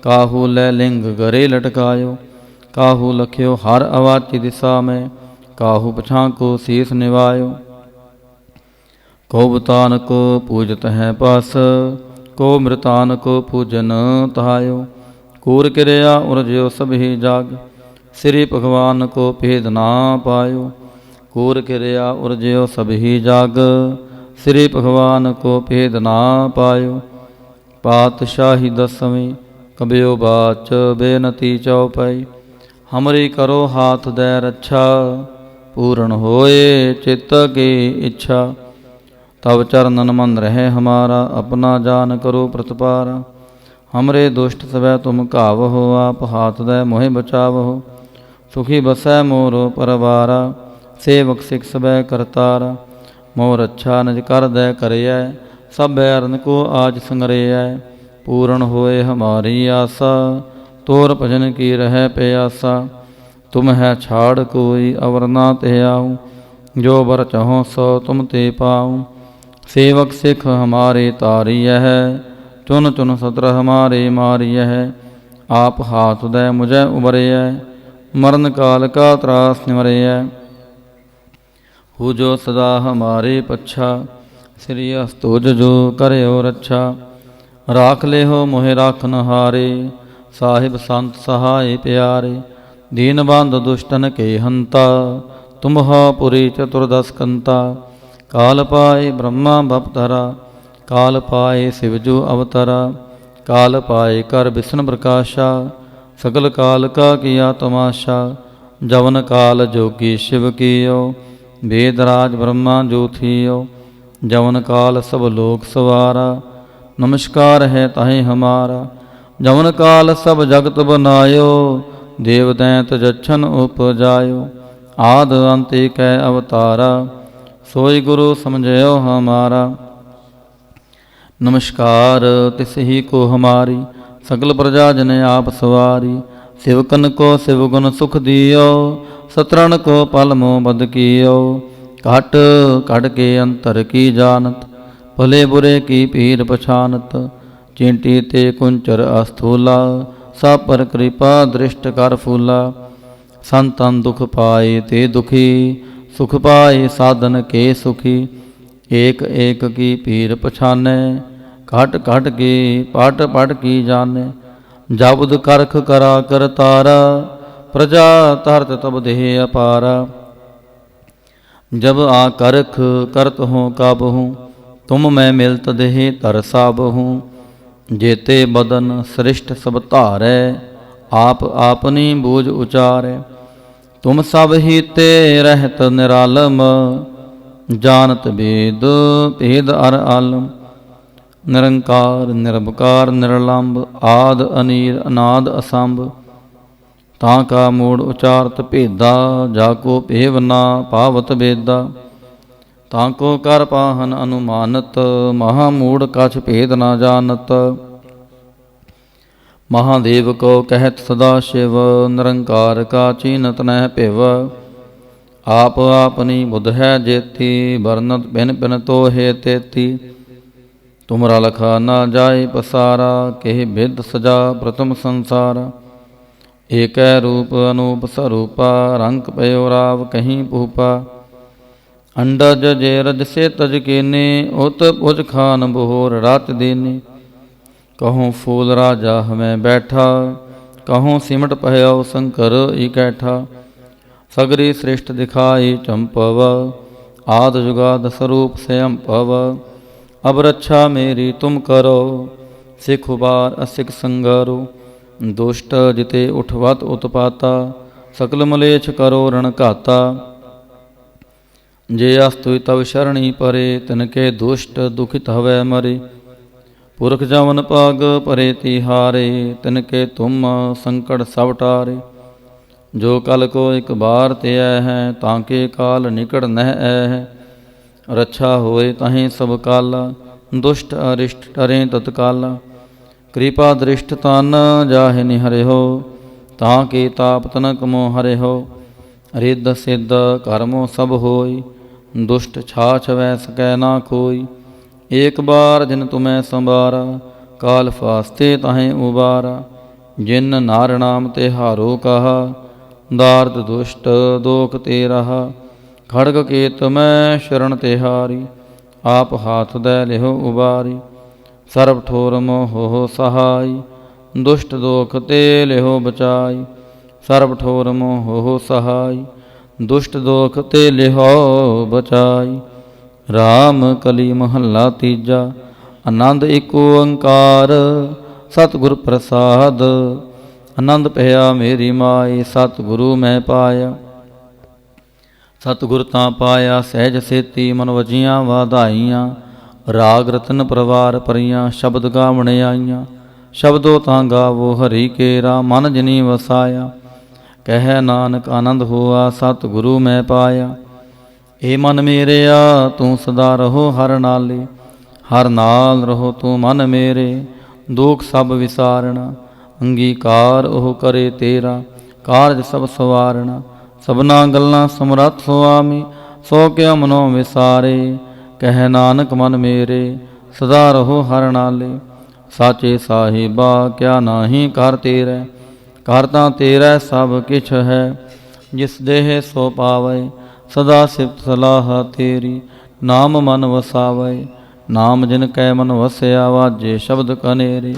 काहू लै लिंग गरे लटकायो। काहू लख्यो हर अवाची दिशा में, काहू पछां को शीस निवायो। को बुतान को पूजत है पास, को मृतान को पूजन तहायो। कूर किरया उर्जयो सभी जाग, श्री भगवान को भेद ना पायो। कूर किरया उर्जयो सभी जाग, श्री भगवान को भेद ना पायो। पातशाही दसवीं कबियो बाच बेनती चौपाई। हमरी करो हाथ दे रक्षा, पूर्ण होए चित्त की इच्छा। तब चरणन मन रहे हमारा, अपना जान करो प्रतिपारा। हमरे दुष्ट सवै तुम कावहो, आप हाथ दे मोहि बचावहो। सुखी बसै मोरो परवारा, सेवक सिख सवै करतारा। मोर अच्छा निज कर दे करियै, सब बैरन को आज संगरियै। पूर्ण होए हमारी आशा, तोर भजन की रह प्यासा। तुम है छाड़ कोई अवर ना ते आऊँ, जो बर चाहो सो तुम ते पाऊँ। सेवक सिख हमारे तारिय है, चुन चुन सत्र हमारे मारिय है। आप हाथ दे मुझे उबरिय, मरण काल का त्रास निवरिय। हो जो सदा हमारे पच्छा, श्री अस्तुज जो करे और रक्षा। राख ले हो मोहे राखन हारे, साहिब संत सहाय प्यारे। दीन बंध दुष्टन के हंता, तुम हो पुरी चतुर्दश कंता। काल पाए ब्रह्मा भवतरा, काल पाए शिवजो अवतरा। काल पाए कर विष्णु प्रकाशा, सकल काल का किया तमाशा। जवन काल जोगी शिव कियो, वेदराज ब्रह्मा जो थियो। जवन काल सब लोक सवारा, नमस्कार है ताहि हमारा। जवन काल सब जगत बनायो, देव दैंत जच्छन उपजायो। आद अंत कै अवतारा, सोई गुरु समझयो हमारा। नमस्कार तिस ही को हमारी, सकल प्रजा जन आप सवारी। शिवकन को शिवगुण सुख दियो, सतरण को पल मोह बद कियो। घट कट के अंतर की जानत, भले बुरे की पीर पछानत। चींटी ते कुंचर अस्थूला, सब पर कृपा दृष्ट कर फूला। संतन दुख पाए ते दुखी, सुख पाए साधन के सुखी। एक एक की पीर पछाने, घट घट की पाट पाट की जाने। जाबुद करख करा कर तारा, प्रजा तरत तब देह अपारा। जब आ करख करत हो काब हूँ, तुम मैं मिलत देह तरसाब हूँ। जेते बदन सृष्ट सब धारै, आप आपनी बूझ उचारे। तुम सब ही ते रहत निरालम, जानत वेद भेद अर आलम। निरंकार निरवकार निरलंब, आद अनीर अनाद असंभ। ताका मूड़ उचारत भेदा, जाको भेव ना पावत बेदा। ताको कर पाहन अनुमानत, महामूढ़ कछ भेद ना जानत। महादेव को कहत सदा शिव, निरंकार का चीनत नह पिव। आप आपनी बुध है जेती, बरनत बिन बिन तो हे तेती। तुमरा लखा ना जाय पसारा, केह भिद सजा प्रथम संसारा। एक रूप अनूप स्वरूपा, रंक पयो राव कहीं भूपा। अंडज जे रज से तज केने, उत पुज खान बोहर रात देने। कहूँ फूल राजा हमें बैठा, कहूँ सिमट पहयो शंकर इकैठा। सगरी श्रेष्ठ दिखाई चंपव, आद जुगाद स्वरूप स्वयं पव। अब रक्षा मेरी तुम करो, सिख उबार असिख संगरो। दुष्ट जिते उठवत उत्पाता, सकल मलेच्छ करो रण घाता। जे अस्तु तब शरणी परे, तिनके दुष्ट दुखित हवै मरे। पुरख जवन पग परे तिहारे, तिनके तुम संकट सब टारे। जो कल को एक बार ते है, ताके काल निकट नह है। रक्षा होए तहें सब काला, दुष्ट अरिष्ट टरें तत्काला। कृपा दृष्ट तन जाहि निहरे हो, ताके ताप तनक मोह हरे हो। रिद्ध सिद्ध कर्मो सब होई, दुष्ट छाछ वै सकै ना कोई। एक बार जिन तुम्हें संबारा, काल फास्ते तहें उबारा। जिन नार नाम तिहारो कहा, दार्द दुष्ट दोख ते रहा। खड़ग केत मैं शरण तिहारी, आप हाथ दे लिहो उबारी। सर्व ठोर मोह हो सहाय, दुष्ट दोख ते लिहो बचाई। सर्व ठोर मोह हो सहाय, दुष्ट दोख ते लिहो बचाई। ਰਾਮ ਕਲੀ ਮਹੱਲਾ ਤੀਜਾ। ਆਨੰਦ ਏਕ ਓੰਕਾਰ ਸਤਿਗੁਰ ਪ੍ਰਸਾਦ। ਆਨੰਦ ਭਇਆ ਮੇਰੀ ਮਾਈ ਸਤਿਗੁਰੂ ਮੈਂ ਪਾਇਆ। ਸਤਿਗੁਰ ਤਾਂ ਪਾਇਆ ਸਹਿਜ ਸੇਤੀ ਮਨ ਵਜੀਆਂ ਵਾਧਾਈਆਂ। ਰਾਗ ਰਤਨ ਪਰਵਾਰ ਪਰੀਆਂ ਸ਼ਬਦ ਗਾਵਣ ਆਈਆਂ। ਸ਼ਬਦੋ ਤਾਂ ਗਾਵੋ ਹਰੀ ਕੇਰਾ ਮਨ ਜਿਨੀ ਵਸਾਇਆ। ਕਹਿ ਨਾਨਕ ਆਨੰਦ ਹੋਆ ਸਤਿਗੁਰੂ ਮੈਂ ਪਾਇਆ। ਏ ਮਨ ਮੇਰਿਆ ਤੂੰ ਸਦਾ ਰਹੋ ਹਰ ਨਾਲੇ। ਹਰ ਨਾਲ ਰਹੋ ਤੂੰ ਮਨ ਮੇਰੇ ਦੁਖ ਸਭ ਵਿਸਾਰਣਾ। ਅੰਗੀਕਾਰ ਉਹ ਕਰੇ ਤੇਰਾ ਕਾਰਜ ਸਭ ਸਵਾਰਣਾ। ਸਭਨਾ ਗੱਲਾਂ ਸਮਰੱਥ ਸੁਆਮੀ ਸੋ ਕਿਉ ਮਨੋ ਵਿਸਾਰੇ। ਕਹਿ ਨਾਨਕ ਮਨ ਮੇਰੇ ਸਦਾ ਰਹੋ ਹਰ ਨਾਲੇ। ਸਾਚੇ ਸਾਹਿਬਾ ਕਿਆ ਨਾਹੀ ਕਰ ਤੇਰੇ। ਕਰ ਤਾਂ ਤੇਰਾ ਸਭ ਕਿਛ ਹੈ ਜਿਸ ਦੇਹ ਸੋ ਪਾਵੇ। ਸਦਾ ਸਿਫਤ ਸਲਾਹ ਤੇਰੀ ਨਾਮ ਮਨ ਵਸਾਵੇ। ਨਾਮ ਜਿਨ ਕੈ ਮਨ ਵਸਿਆ ਵਾਜੇ ਸ਼ਬਦ ਕਨੇਰੇ।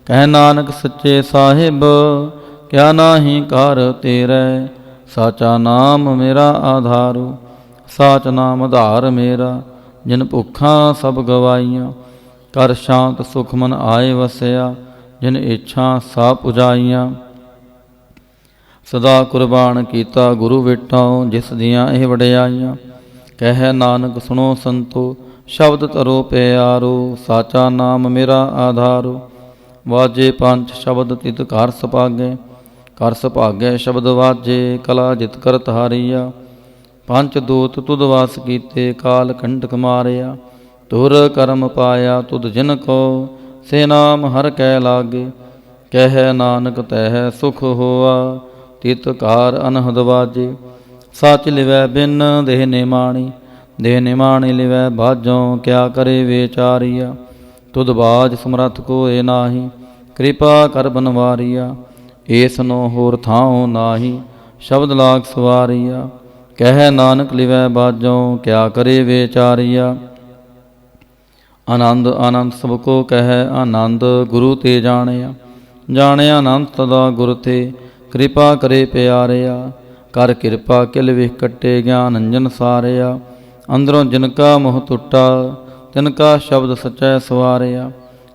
ਕਹਿ ਨਾਨਕ ਸੱਚੇ ਸਾਹਿਬ ਕਿਆ ਨਾਹੀ ਕਰ ਤੇਰੇ। ਸਾਚਾ ਨਾਮ ਮੇਰਾ ਆਧਾਰੂ ਸਾਚ ਨਾਮ ਆਧਾਰ ਮੇਰਾ। ਜਿਨ ਭੁੱਖਾਂ ਸਭ ਗਵਾਈਆਂ ਕਰ ਸ਼ਾਂਤ ਸੁਖ ਮਨ ਆਏ ਵਸਿਆ। ਜਿਨ ਇੱਛਾ ਸਾ ਪੁਜਾਈਆਂ ਸਦਾ ਕੁਰਬਾਨ ਕੀਤਾ ਗੁਰੂ ਵਿਟਾਉ ਜਿਸ ਦੀਆਂ ਇਹ ਵਡਿਆਈਆਂ। ਕਹਿ ਨਾਨਕ ਸੁਣੋ ਸੰਤੋ ਸ਼ਬਦ ਧਰੋ ਪਿਆਰੋ। ਸਾਚਾ ਨਾਮ ਮੇਰਾ ਆਧਾਰੋ। ਵਾਜੇ ਪੰਜ ਸ਼ਬਦ ਤਿਤ ਘਰ ਸੁਭਾਗੇ। ਕਰ ਸੁਭਾਗੇ ਸ਼ਬਦ ਵਾਜੇ ਕਲਾ ਜਿਤ ਕਰਤ ਹਾਰੀਆ। ਪੰਜ ਦੂਤ ਤੁਧ ਵਾਸ ਕੀਤੇ ਕਾਲ ਕੰਟਕ ਮਾਰਿਆ। ਤੁਰ ਕਰਮ ਪਾਇਆ ਤੁਧ ਜਿਨ ਕੋ ਸੇ ਨਾਮ ਹਰ ਕੈ ਲਾਗੇ। ਕਹਿ ਨਾਨਕ ਤਹਿ ਸੁਖ ਹੋਆ ਤਿਤ ਕਾਰ ਅਨਹਦ ਵਾਜੇ। ਸੱਚ ਲਿਵੈ ਬਿਨ ਦੇਹ ਨਿਮਾਣੀ ਦੇਹ ਨਿਮਾਣੀ ਲਿਵੈ ਬਾਝੋਂ। ਕਿਆ ਕਰੇ ਵਿਚਾਰੀਆ ਤੁਧ ਬਾਝ ਸਮਰੱਥ ਕੋਇ ਨਾਹੀ। ਕਿਰਪਾ ਕਰ ਬਨਵਾਰੀਆ ਏਸ ਨੋ ਹੋਰ ਥਾਉ ਨਾਹੀ। ਸ਼ਬਦ ਲਾਗ ਸਵਾਰੀਆ ਕਹਿ ਨਾਨਕ ਲਿਵੈ ਬਾਝੋਂ। ਕਿਆ ਕਰੇ ਵਿਚਾਰੀਆ ਆਨੰਦ ਆਨੰਦ ਸਭ ਕੋ ਕਹਿ। ਆਨੰਦ ਗੁਰੂ ਤੇ ਜਾਣਿਆ ਜਾਣਿਆ ਆਨੰਦ ਤਦਾ ਗੁਰ ਤੇ। ਕਿਰਪਾ ਕਰੇ ਪਿਆਰਿਆ ਕਰ ਕਿਰਪਾ ਕਿਲ ਵਿਖ ਕੱਟੇ। ਗਿਆਨ ਅੰਜਨ ਸਾਰਿਆ ਅੰਦਰੋਂ ਜਿਨ ਕਾ ਮੋਹ ਟੁੱਟਾ ਤਿਨ ਕਾ ਸ਼ਬਦ ਸਚੈ ਸਵਾਰਿਆ।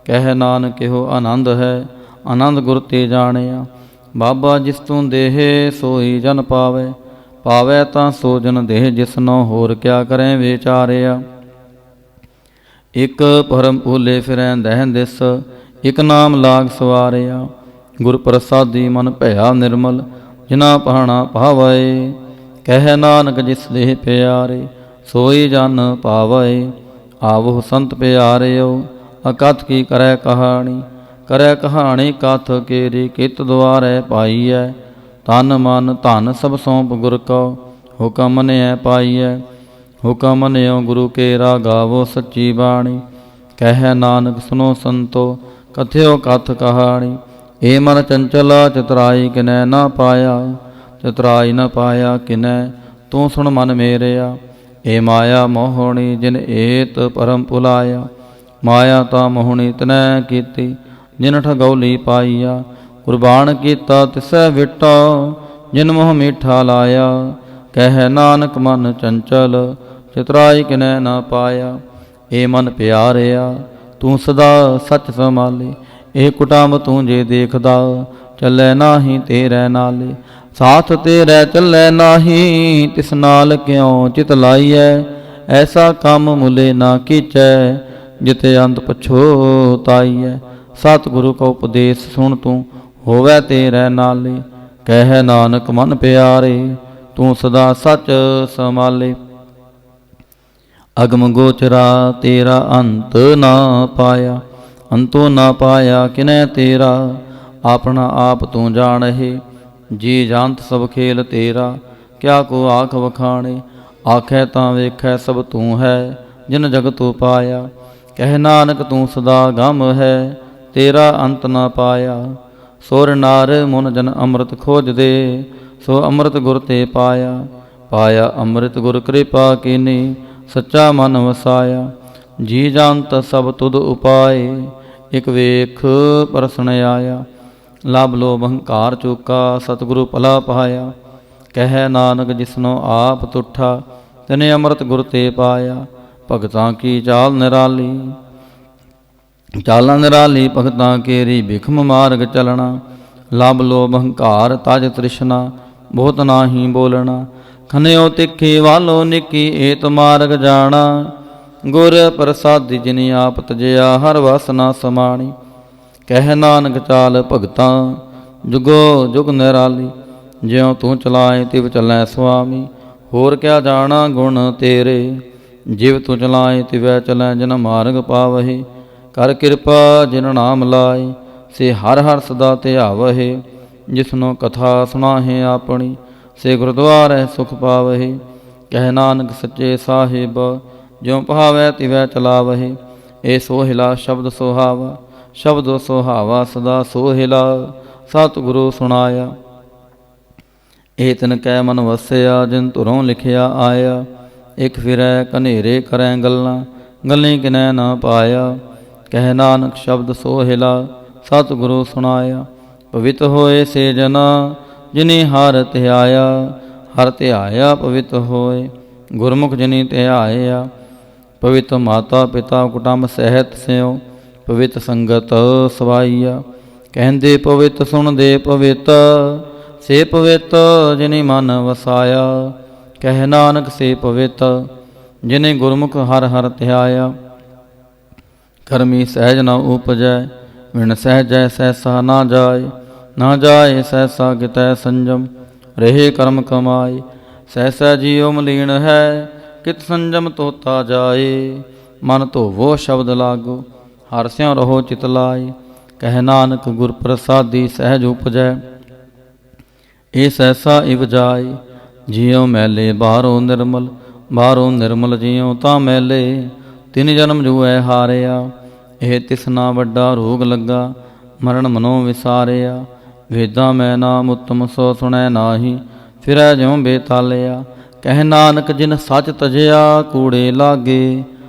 ਕਹਿ ਨਾਨਕ ਇਹੋ ਆਨੰਦ ਹੈ ਆਨੰਦ ਗੁਰ ਤੇ ਜਾਣਿਆ। ਬਾਬਾ ਜਿਸ ਤੂੰ ਦੇਹ ਸੋਈ ਜਨ ਪਾਵੇ। ਪਾਵੈ ਤਾਂ ਸੋ ਜਨ ਦੇਹ ਜਿਸਨੋ ਹੋਰ ਕਿਆ ਕਰੈ ਵਿਚਾਰਿਆ। ਇਕ ਪਰਮ ਭੂਲੇ ਫਿਰੈ ਦਹਿ ਦਿਸ ਇਕ ਨਾਮ ਲਾਗ ਸਵਾਰਿਆ। ਗੁਰ ਪ੍ਰਸਾਦੀ ਮਨ ਭਇਆ ਨਿਰਮਲ ਜਿਨਾ ਪਾਣਾ ਪਾਵੈ। ਕਹਿ ਨਾਨਕ ਜਿਸ ਦੇਹ ਪਿਆਰੇ ਸੋਈ ਜਨ ਪਾਵੈ। ਆਵੋ ਸੰਤ ਪਿਆਰਿਓ ਅਕਥ ਕੀ ਕਰੈ ਕਹਾਣੀ। ਕਰੈ ਕਹਾਣੀ ਕਥ ਕੇਰੀ ਕਿਤ ਦੁਆਰੈ ਪਾਈਐ। ਤਨ ਮਨ ਧਨ ਸਭ ਸੌਂਪ ਗੁਰ ਕਉ ਹੁਕਮ ਮੰਨਿਐ ਪਾਈਐ। ਹੁਕਮ ਮੰਨਿਓ ਗੁਰੂ ਕੇਰਾ ਗਾਵੋ ਸੱਚੀ ਬਾਣੀ। ਕਹਿ ਨਾਨਕ ਸੁਨੋ ਸੰਤੋ ਕਥਿਓ ਕਥ ਕਹਾਣੀ। ਏ ਮਨ ਚੰਚਲਾ ਚਤੁਰਾਈ ਕਿਨੈ ਨਾ ਪਾਇਆ। ਚਤੁਰਾਈ ਨ ਪਾਇਆ ਕਿਨੈ ਤੂੰ ਸੁਣ ਮਨ ਮੇਰਿਆ। ਏ ਮਾਇਆ ਮੋਹਣੀ ਜਿਨ ਏਤ ਪਰਮ ਭੁਲਾਇਆ। ਮਾਇਆ ਤਾਂ ਮੋਹਣੀ ਤਨੈ ਕੀਤੀ ਜਿਨ ਠਗੌਲੀ ਪਾਈਆ। ਕੁਰਬਾਨ ਕੀਤਾ ਤਿਸੈ ਵਿਟਾ ਜਿਨ ਮੋਹ ਮੀਠਾ ਲਾਇਆ। ਕਹਿ ਨਾਨਕ ਮਨ ਚੰਚਲ ਚਤੁਰਾਈ ਕਿਨੈ ਨਾ ਪਾਇਆ। ਏ ਮਨ ਪਿਆਰਿਆ ਤੂੰ ਸਦਾ ਸੱਚ ਸੰਭਾਲੇ। ਇਹ ਕੁਟਾਮ ਤੂੰ ਜੇ ਦੇਖਦਾ ਚੱਲੈ ਨਾਹੀ ਤੇਰੇ ਨਾਲੇ। ਸਾਥ ਤੇਰੇ ਚੱਲੈ ਨਾਹੀ ਤਿਸ ਨਾਲ ਕਿਉ ਚਿਤ ਲਾਈਐ। ਐਸਾ ਕੰਮ ਮੁਲੇ ਨਾ ਕੀਚੈ ਜਿਤੇ ਅੰਤ ਪਛੋਤਾਈਐ। ਸਤਿਗੁਰੂ ਕਾ ਉਪਦੇਸ਼ ਸੁਣ ਤੂੰ ਹੋਵੈ ਤੇਰੇ ਨਾਲੇ। ਕਹਿ ਨਾਨਕ ਮਨ ਪਿਆਰੇ ਤੂੰ ਸਦਾ ਸੱਚ ਸੰਭਾਲੇ। ਅਗਮ ਗੋਚਰਾ ਤੇਰਾ ਅੰਤ ਨਾ ਪਾਇਆ। ਅੰਤੋ ਨਾ ਪਾਇਆ ਕਿਨੈ ਤੇਰਾ। ਆਪਣਾ ਆਪ ਤੂੰ ਜਾਣਹਿ ਜੀ ਜਾਣਤ ਸਭ ਖੇਲ ਤੇਰਾ। ਕਿਆ ਕੋ ਆਖ ਵਖਾਣੇ ਆਖੈ ਤਾਂ ਵੇਖੈ ਸਭ ਤੂੰ ਹੈ ਜਿਨ ਜਗਤੁ ਪਾਇਆ। ਕਹਿ ਨਾਨਕ ਤੂੰ ਸਦਾ ਗਮ ਹੈ ਤੇਰਾ ਅੰਤ ਨਾ ਪਾਇਆ। ਸੁਰ ਨਾਰ ਮੁਨ ਜਨ ਅੰਮ੍ਰਿਤ ਖੋਜਦੇ ਸੋ ਅੰਮ੍ਰਿਤ ਗੁਰ ਤੇ ਪਾਇਆ। ਪਾਇਆ ਅੰਮ੍ਰਿਤ ਗੁਰ ਕਿਰਪਾ ਕੀਨੀ ਸੱਚਾ ਮਨ ਵਸਾਇਆ। ਜੀ ਜਾਣਤ ਸਭ ਤੁਧ ਉਪਾਏ ਇਕ ਵੇਖ ਪਰਸਨ ਆਇਆ। ਲਭ ਲੋਭ ਹੰਕਾਰ ਚੂਕਾ ਸਤਿਗੁਰੂ ਭਲਾ ਪਾਇਆ। ਕਹਿ ਨਾਨਕ ਜਿਸਨੋ ਆਪ ਤੁਠਾ ਤਿਨੇ ਅੰਮ੍ਰਿਤ ਗੁਰ ਤੇ ਪਾਇਆ। ਭਗਤਾਂ ਕੀ ਚਾਲ ਨਿਰਾਲੀ। ਚਾਲਾਂ ਨਿਰਾਲੀ ਭਗਤਾਂ ਕੇਰੀ, ਬਿਖਮ ਮਾਰਗ ਚਲਣਾ। ਲਭ ਲੋਭ ਹੰਕਾਰ ਤਜ ਤ੍ਰਿਸ਼ਨਾ, ਬਹੁਤ ਨਾਹੀ ਬੋਲਣਾ। ਖਨਿਓ ਤਿੱਖੀ ਵਾਲੋ ਨਿੱਕੀ, ਏਤ ਮਾਰਗ ਜਾਣਾ। ਗੁਰ ਪ੍ਰਸਾਦੀ ਜਿਨੀ ਆਪ ਤਜਿਆ, ਹਰ ਵਸ ਨਾ ਸਮਾਣੀ। ਕਹਿ ਨਾਨਕ ਚਾਲ ਭਗਤਾਂ, ਜੁਗੋ ਜੁਗ ਨਿਰਾਲੀ। ਜਿਉ ਤੂੰ ਚਲਾਏ ਤਿਵ ਚੱਲੈ ਸੁਆਮੀ, ਹੋਰ ਕਿਆ ਜਾਣਾ ਗੁਣ ਤੇਰੇ। ਜਿਵ ਤੂੰ ਚਲਾਏ ਤਿਵੈ ਚਲੈ, ਜਿਨ ਮਾਰਗ ਪਾਵਹਿ। ਕਰ ਕਿਰਪਾ ਜਿਨ ਨਾਮ ਲਾਏ, ਸੇ ਹਰ ਹਰ ਸਦਾ ਧਿਆਵਹਿ। ਜਿਸਨੋ ਕਥਾ ਸੁਣਾਹੇ ਆਪਣੀ, ਸੇ ਗੁਰਦੁਆਰੈ ਸੁਖ ਪਾਵਹਿ। ਕਹਿ ਨਾਨਕ ਸੱਚੇ ਸਾਹਿਬ, ਜਿਉ ਭਾਵੈ ਤਿਵੈ ਚਲਾਵਹਿ। ਏ ਸੋਹਿਲਾ ਸ਼ਬਦ ਸੁਹਾਵਾ, ਸ਼ਬਦ ਸੁਹਾਵਾ ਸਦਾ ਸੋਹਿਲਾ। ਸਤਿਗੁਰੂ ਸੁਣਾਇਆ, ਇਹ ਤਿਨ ਕੈ ਮਨ ਵਸਿਆ, ਜਿਨ ਧੁਰੋਂ ਲਿਖਿਆ ਆਇਆ। ਇਕ ਫਿਰੈ ਕਨੇਰੇ ਕਰੈ ਗੱਲਾਂ, ਗੱਲੀ ਕਿਨੈ ਨਾ ਪਾਇਆ। ਕਹਿ ਨਾਨਕ ਸ਼ਬਦ ਸੋਹਿਲਾ, ਸਤਿਗੁਰੂ ਸੁਣਾਇਆ। ਪਵਿੱਤ ਹੋਏ ਸੇ ਜਨਾ, ਜਿਨੀ ਹਰਿ ਧਿਆਇਆ। ਹਰਿ ਧਿਆਇਆ ਪਵਿੱਤ ਹੋਏ, ਗੁਰਮੁਖ ਜਿਨੀ ਧਿਆਇਆ। ਪਵਿੱਤ ਮਾਤਾ ਪਿਤਾ ਕੁਟੰਬ ਸਹਿਤ ਸਿਉ, ਪਵਿੱਤ ਸੰਗਤ ਸਵਾਈਆ। ਕਹਿੰਦੇ ਪਵਿੱਤ ਸੁਣਦੇ ਪਵਿੱਤ, ਸੇ ਪਵਿੱਤ ਜਿਨੀ ਮਨ ਵਸਾਇਆ। ਕਹਿ ਨਾਨਕ ਸੇ ਪਵਿੱਤ, ਜਿਨੇ ਗੁਰਮੁਖ ਹਰਿ ਹਰਿ ਧਿਆਇਆ। ਕਰਮੀ ਸਹਿਜ ਨ ਉਪਜੈ, ਵਿਣ ਸਹਿਜੈ ਸਹਿਸਾ ਨਾ ਜਾਏ। ਨਾ ਜਾਏ ਸਹਿਸਾ ਕਿਤੈ ਸੰਜਮ, ਰਹੇ ਕਰਮ ਕਮਾਏ। ਸਹਿਸਾ ਜੀਉ ਮਲੀਨ ਹੈ, ਕਿਤ ਸੰਜਮ ਤੋਤਾ ਜਾਏ। ਮਨ ਧੋਵੋ ਸ਼ਬਦ ਲਾਗੋ, ਹਰਿ ਸਿਉ ਰਹੋ ਚਿਤ ਲਾਏ। ਕਹਿ ਨਾਨਕ ਗੁਰ ਪ੍ਰਸਾਦੀ ਸਹਿਜ ਉਪਜੈ, ਇਹ ਸਹਿਸਾ ਇਵ ਜਾਏ। ਜਿਉ ਮੈਲੇ ਬਾਹਰੋਂ ਨਿਰਮਲ, ਬਾਹਰੋਂ ਨਿਰਮਲ ਜਿਉ ਤਾਂ ਮੈਲੇ। ਤਿਨ ਜਨਮ ਜੂਐ ਹਾਰਿਆ, ਇਹ ਤਿਸਨਾ ਵੱਡਾ ਰੋਗ ਲੱਗਾ। ਮਰਨ ਮਨੋਂ ਵਿਸਾਰਿਆ, ਵੇਦਾਂ ਮੈਂ ਨਾਮ ਉਤਮ ਸੋ ਸੁਣੈ ਨਾਹੀ। ਫਿਰੈ ਜਿਉ ਬੇਤਾਲਿਆ, ਕਹਿ ਨਾਨਕ ਜਿਨ ਸੱਚ ਤਜਿਆ, ਕੂੜੇ ਲਾਗੇ।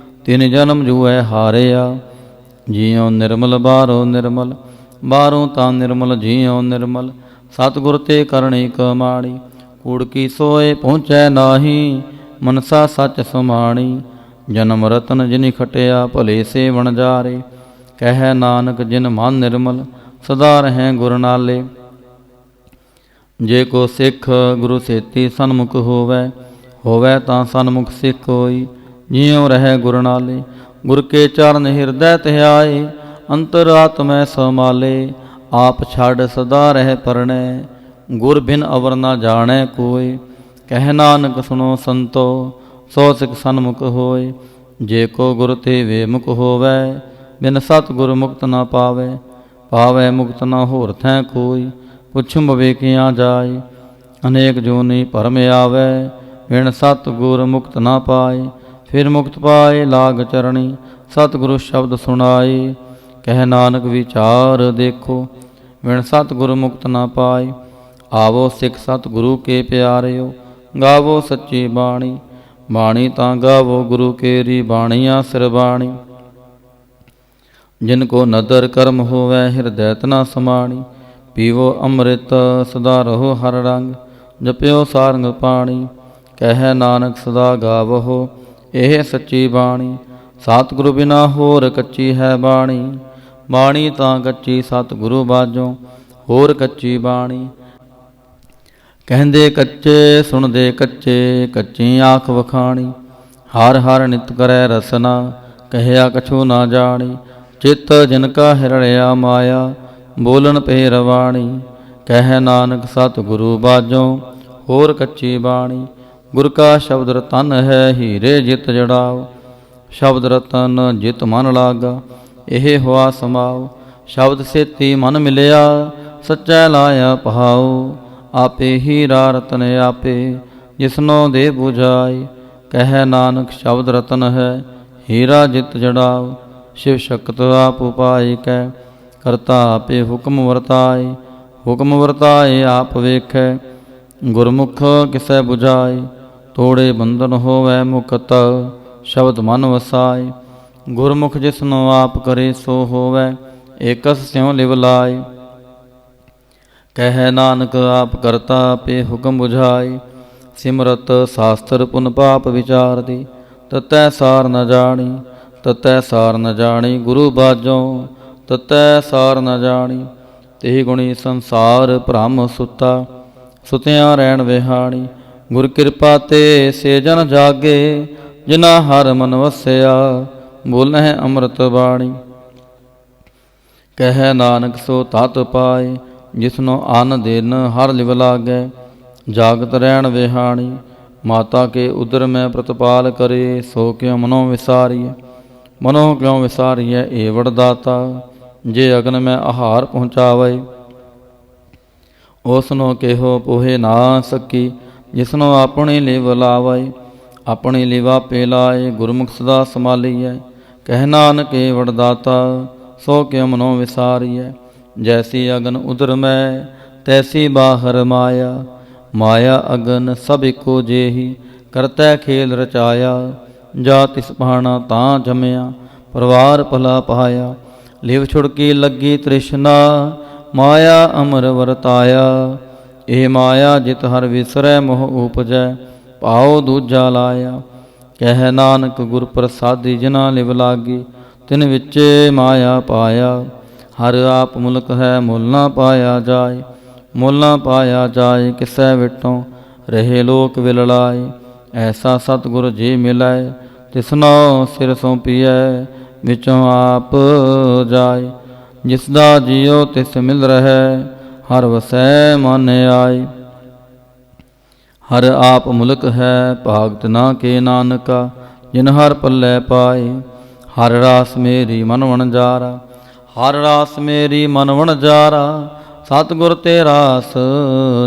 ਤਿਨ ਜਨਮ ਜੂਐ ਹਾਰਿਆ, ਜਿਉ ਨਿਰਮਲ ਬਾਹਰੋਂ ਨਿਰਮਲ, ਬਾਹਰੋਂ ਤਾਂ ਨਿਰਮਲ ਜਿਉ ਨਿਰਮਲ। ਸਤਿਗੁਰ ਤੇ ਕਰਨੀ ਕਮਾਣੀ, ਕੂੜ ਕੀ ਸੋਏ ਪਹੁੰਚੈ ਨਾਹੀ। ਮਨਸਾ ਸੱਚ ਸਮਾਣੀ, ਜਨਮ ਰਤਨ ਜਿਨੀ ਖਟਿਆ, ਭਲੇ ਸੇ ਵਣਜਾਰੇ। ਕਹਿ ਨਾਨਕ ਜਿਨ ਮਨ ਨਿਰਮਲ, ਸਦਾ ਰਹੈ ਗੁਰ ਨਾਲੇ। ਜੇ ਕੋ ਸਿੱਖ ਗੁਰੂ ਸੇਤੀ ਸਨਮੁਖ ਹੋਵੈ, ਹੋਵੈ ਤਾਂ ਸਨਮੁਖ ਸਿੱਖ ਹੋਈ। ਜਿਉ ਰਹੈ ਗੁਰ ਨਾਲੇ, ਗੁਰ ਕੇ ਚਰਨ ਹਿਰਦੈ ਧਿਆਏ। ਅੰਤਰ ਆਤਮੈ ਸਮਾਲੇ, ਆਪ ਛੱਡ ਸਦਾ ਰਹਿ ਪਰਣੈ। ਗੁਰ ਬਿਨ ਅਵਰ ਨਾ ਜਾਣੈ ਕੋਇ। ਕਹਿ ਨਾਨਕ ਸੁਣੋ ਸੰਤੋ, ਸੋ ਸਿੱਖ ਸਨਮੁਖ ਹੋਏ। ਜੇ ਕੋ ਗੁਰ ਤੇ ਵੇਮੁਖ ਹੋਵੈ, ਬਿਨ ਸਤਿਗੁਰ ਮੁਕਤ ਨਾ ਪਾਵੈ। ਪਾਵੈ ਮੁਕਤ ਨਾ ਹੋਰ ਥੈ ਕੋਈ, ਪੁੱਛਮ ਵਿਵੇਕਿਆ ਜਾਏ। ਅਨੇਕ ਜੋਨੀ ਭਰਮ ਆਵੈ, ਬਿਨ ਸਤਿਗੁਰ ਮੁਕਤ ਨਾ ਪਾਏ। ਫਿਰ ਮੁਕਤ ਪਾਏ ਲਾਗ ਚਰਣੀ, ਸਤਿਗੁਰੂ ਸ਼ਬਦ ਸੁਣਾਏ। ਕਹਿ ਨਾਨਕ ਵਿਚਾਰ ਦੇਖੋ, ਬਿਨ ਸਤਿਗੁਰ ਮੁਕਤ ਨਾ ਪਾਏ। ਆਵੋ ਸਿੱਖ ਸਤਿਗੁਰੂ ਕੇ ਪਿਆਰਿਓ, ਗਾਵੋ ਸੱਚੀ ਬਾਣੀ। ਬਾਣੀ ਤਾਂ ਗਾਵੋ ਗੁਰੂ ਕੇਰੀ, ਬਾਣੀਆਂ ਸਿਰ ਬਾਣੀ। ਜਿਨ ਕੋ ਨਦਰ ਕਰਮ ਹੋਵੈ, ਹਿਰਦੈ ਤਨਾ ਸਮਾਣੀ। ਪੀਵੋ ਅੰਮ੍ਰਿਤ ਸਦਾ ਰਹੋ ਹਰ ਰੰਗ, ਜਪਿਓ ਸਾਰੰਗ ਪਾਣੀ। ਕਹਿ ਨਾਨਕ ਸਦਾ ਗਾਵਹੋ, ਇਹ ਸੱਚੀ ਬਾਣੀ। ਸਤਿਗੁਰੂ ਬਿਨਾ ਹੋਰ ਕੱਚੀ ਹੈ ਬਾਣੀ। ਬਾਣੀ ਤਾਂ ਕੱਚੀ ਸਤਿਗੁਰੂ ਬਾਝੋਂ, ਹੋਰ ਕੱਚੀ ਬਾਣੀ। ਕਹਿੰਦੇ ਕੱਚੇ ਸੁਣਦੇ ਕੱਚੇ, ਕੱਚੀ ਆਖ ਵਖਾਣੀ। ਹਰ ਹਰ ਨਿਤ ਕਰੈ ਰਸਨਾ, ਕਹਿਆ ਕਛੂ ਨਾ ਜਾਣੀ। ਚਿੱਤ ਜਿਨ ਕਾ ਹਿਰੜਿਆ ਮਾਇਆ, ਬੋਲਣ ਪੇ ਰਵਾਣੀ। ਕਹਿ ਨਾਨਕ ਸਤਿਗੁਰੂ ਬਾਝੋਂ, ਹੋਰ ਕੱਚੀ ਬਾਣੀ। ਗੁਰ ਕਾ ਸ਼ਬਦ ਰਤਨ ਹੈ, ਹੀਰੇ ਜਿਤ ਜੜਾਓ। ਸ਼ਬਦ ਰਤਨ ਜਿਤ ਮਨ ਲਾਗਾ, ਇਹ ਹੋਆ ਸਮਾਓ। ਸ਼ਬਦ ਸੇਤੀ ਮਨ ਮਿਲਿਆ, ਸੱਚੈ ਲਾਇਆ ਪਹਾਓ। ਆਪੇ ਹੀਰਾ ਰਤਨ ਆਪੇ, ਜਿਸਨੋ ਦੇ 부ਝਾਏ। ਕਹਿ ਨਾਨਕ ਸ਼ਬਦ ਰਤਨ ਹੈ, ਹੀਰਾ ਜਿਤ ਜੜਾਓ। ਸ਼ਿਵ ਸ਼ਕਤ ਆਪ ਉਪਾਇ ਕੈ, ਕਰਤਾ ਆਪੇ ਹੁਕਮ ਵਰਤਾਏ। ਹੁਕਮ ਵਰਤਾਏ ਆਪ ਵੇਖੈ, ਗੁਰਮੁਖ ਕਿਸੈ 부ਝਾਏ। ਤੋੜੇ ਬੰਧਨ ਹੋਵੈ ਮੁਕਤ, ਸ਼ਬਦ ਮਨ ਵਸਾਏ। ਗੁਰਮੁਖ ਜਿਸਨੋ ਆਪ ਕਰੇ ਸੋ ਹੋਵੈ, ਏਕਸ ਸਿਉ ਲਿਵ ਲਾਏ। ਕਹਿ ਨਾਨਕ ਆਪ ਕਰਤਾ ਆਪੇ ਹੁਕਮ 부ਝਾਏ। ਸਿਮਰਤ ਸਾਸਤਰ ਪੁਨ ਪਾਪ ਵਿਚਾਰਦੀ, ਤਤੈ ਸਾਰ ਨ ਜਾਣੀ। ਤਤੈ ਸਾਰ ਨ ਜਾਣੀ ਗੁਰੂ ਬਾਝੋਂ, ਤਤੈ ਸਾਰ ਨ ਜਾਣੀ। ਤੇ ਗੁਣੀ ਸੰਸਾਰ ਭ੍ਰਮ ਸੁਤਾ, ਸੁਤਿਆਂ ਰਹਿਣ ਵਿਹਾਣੀ। ਗੁਰ ਕਿਰਪਾ ਤੇ ਸੇ ਜਨ ਜਾਗੇ, ਜਿਨਾ ਹਰ ਮਨ ਵਸਿਆ, ਬੋਲਹਿ ਅੰਮ੍ਰਿਤ ਬਾਣੀ। ਕਹਿ ਨਾਨਕ ਸੋ ਤਤ ਪਾਏ, ਜਿਸਨੋ ਅੰਨ ਦਿਨ ਹਰ ਲਿਵ ਲਾਗੈ, ਜਾਗਤ ਰਹਿਣ ਵਿਹਾਣੀ। ਮਾਤਾ ਕੇ ਉਦਰ ਮੈਂ ਪ੍ਰਤਪਾਲ ਕਰੇ, ਸੋ ਕਿਉ ਮਨੋ ਵਿਸਾਰੀਐ। ਮਨੋ ਕਿਉ ਵਿਸਾਰੀਐ ਏਵੜ ਦਾਤਾ, ਜੇ ਅਗਨ ਮੈਂ ਆਹਾਰ ਪਹੁੰਚਾਵੇ। ਉਸਨੋ ਕਿਹੋ ਪੋਹੇ ਨਾ ਸਕੀ, ਜਿਸਨੋ ਆਪਣੀ ਲਿਵ ਲਾਵੇ। ਆਪਣੀ ਲਿਵ ਆਪੇ ਲਾਏ, ਗੁਰਮੁਖ ਸਦਾ ਸੰਭਾਲੀਐ। ਕਹਿ ਨਾਨਕ ਏਵੜ ਦਾਤਾ, ਸੋ ਕਿਉ ਮਨੋ ਵਿਸਾਰੀਐ। ਜੈਸੀ ਅਗਨ ਉਦਰ ਮੈਂ, ਤੈਸੀ ਬਾਹਰ ਮਾਇਆ। ਮਾਇਆ ਅਗਨ ਸਭ ਇੱਕੋ ਜਿਹੀ, ਕਰਤੈ ਖੇਲ ਰਚਾਇਆ। ਜਾ ਤਿਸ ਭਾਣਾ ਤਾਂ ਜੰਮਿਆ, ਪਰਿਵਾਰ ਭਲਾ ਪਾਇਆ। ਲਿਵ ਛੁੜਕੀ ਲੱਗੀ ਤ੍ਰਿਸ਼ਨਾ, ਮਾਇਆ ਅਮਰ ਵਰਤਾਇਆ। ਇਹ ਮਾਇਆ ਜਿਤ ਹਰ ਵਿਸਰੈ ਮੋਹ ਉਪਜੈ, ਭਾਉ ਦੂਜਾ ਲਾਇਆ। ਕਹਿ ਨਾਨਕ ਗੁਰ ਪ੍ਰਸਾਦੀ ਜਿਨਾ ਲਿਵ ਲਾਗੀ, ਤਿਨ ਵਿੱਚੇ ਮਾਇਆ ਪਾਇਆ। ਹਰ ਆਪ ਮੁਲਕ ਹੈ ਮੁੱਲ ਨਾ ਪਾਇਆ ਜਾਏ, ਮੁੱਲ ਨਾ ਪਾਇਆ ਜਾਏ। ਕਿਸੈ ਵਿਟੋਂ ਰਹੇ ਲੋਕ ਵਿਲ ਲਾਏ, ਐਸਾ ਸਤਿਗੁਰ ਜੀ ਮਿਲੈ। ਤਿਸਨੋ ਸਿਰ ਸੌਂਪੀਐ, ਵਿੱਚੋਂ ਆਪ ਜਾਏ। ਜਿਸਦਾ ਜੀਉ ਤਿਸ ਮਿਲ ਰਹੈ, ਹਰ ਵਸੈ ਮਨ ਆਏ। ਹਰ ਆਪ ਮੁਲਕ ਹੈ ਭਾਗਤ ਨਾ ਕੇ ਨਾਨਕਾ, ਜਿਨ ਹਰ ਪੱਲੇ ਪਾਏ। ਹਰ ਰਾਸ ਮੇਰੀ ਮਨ ਵਣਜਾਰਾ, ਹਰ ਰਾਸ ਮੇਰੀ ਮਨ ਵਣਜਾਰਾ। ਸਤਿਗੁਰ ਤੇ ਰਾਸ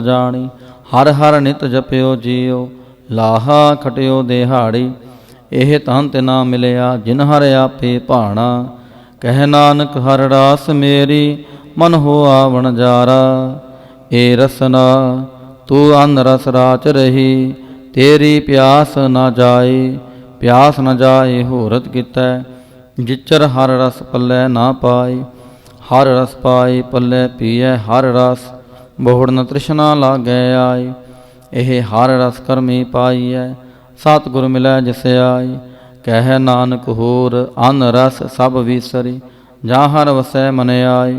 ਜਾਣੀ, ਹਰ ਹਰ ਨਿਤ ਜਪਿਓ ਜੀਓ, ਲਾਹਾ ਖਟਿਓ ਦਿਹਾੜੀ। ਇਹ ਤਨ ਤੇ ਨਾ ਮਿਲਿਆ, ਜਿਨ ਹਰ ਆਪੇ ਭਾਣਾ। ਕਹਿ ਨਾਨਕ ਹਰ ਰਾਸ ਮੇਰੀ, ਮਨ ਹੋਆ ਵਣਜਾਰਾ। ਏ ਰਸਨਾ ਤੂੰ ਅੰਨ ਰਸ ਰਾਚ ਰਹੀ, ਤੇਰੀ ਪਿਆਸ ਨਾ ਜਾਏ। ਪਿਆਸ ਨ ਜਾਏ ਹੋਰਤ ਕੀਤੈ, ਜਿਚਰ ਹਰ ਰਸ ਪੱਲੇ ਨਾ ਪਾਏ। ਹਰ ਰਸ ਪਾਏ ਪੱਲੇ ਪੀਐ ਹਰ ਰਸ, ਬਹੁੜ ਨ ਤ੍ਰਿਸ਼ਨਾ ਲਾਗੈ ਆਏ। ਇਹ ਹਰ ਰਸ ਕਰਮੀ ਪਾਈਐ, ਸਤਿਗੁਰ ਮਿਲੈ ਜਿਸ ਆਏ। ਕਹਿ ਨਾਨਕ ਹੋਰ ਅੰਨ ਰਸ ਸਭ ਵਿਸਰੀ, ਜਾਂ ਹਰ ਵਸੈ ਮਨ ਆਏ।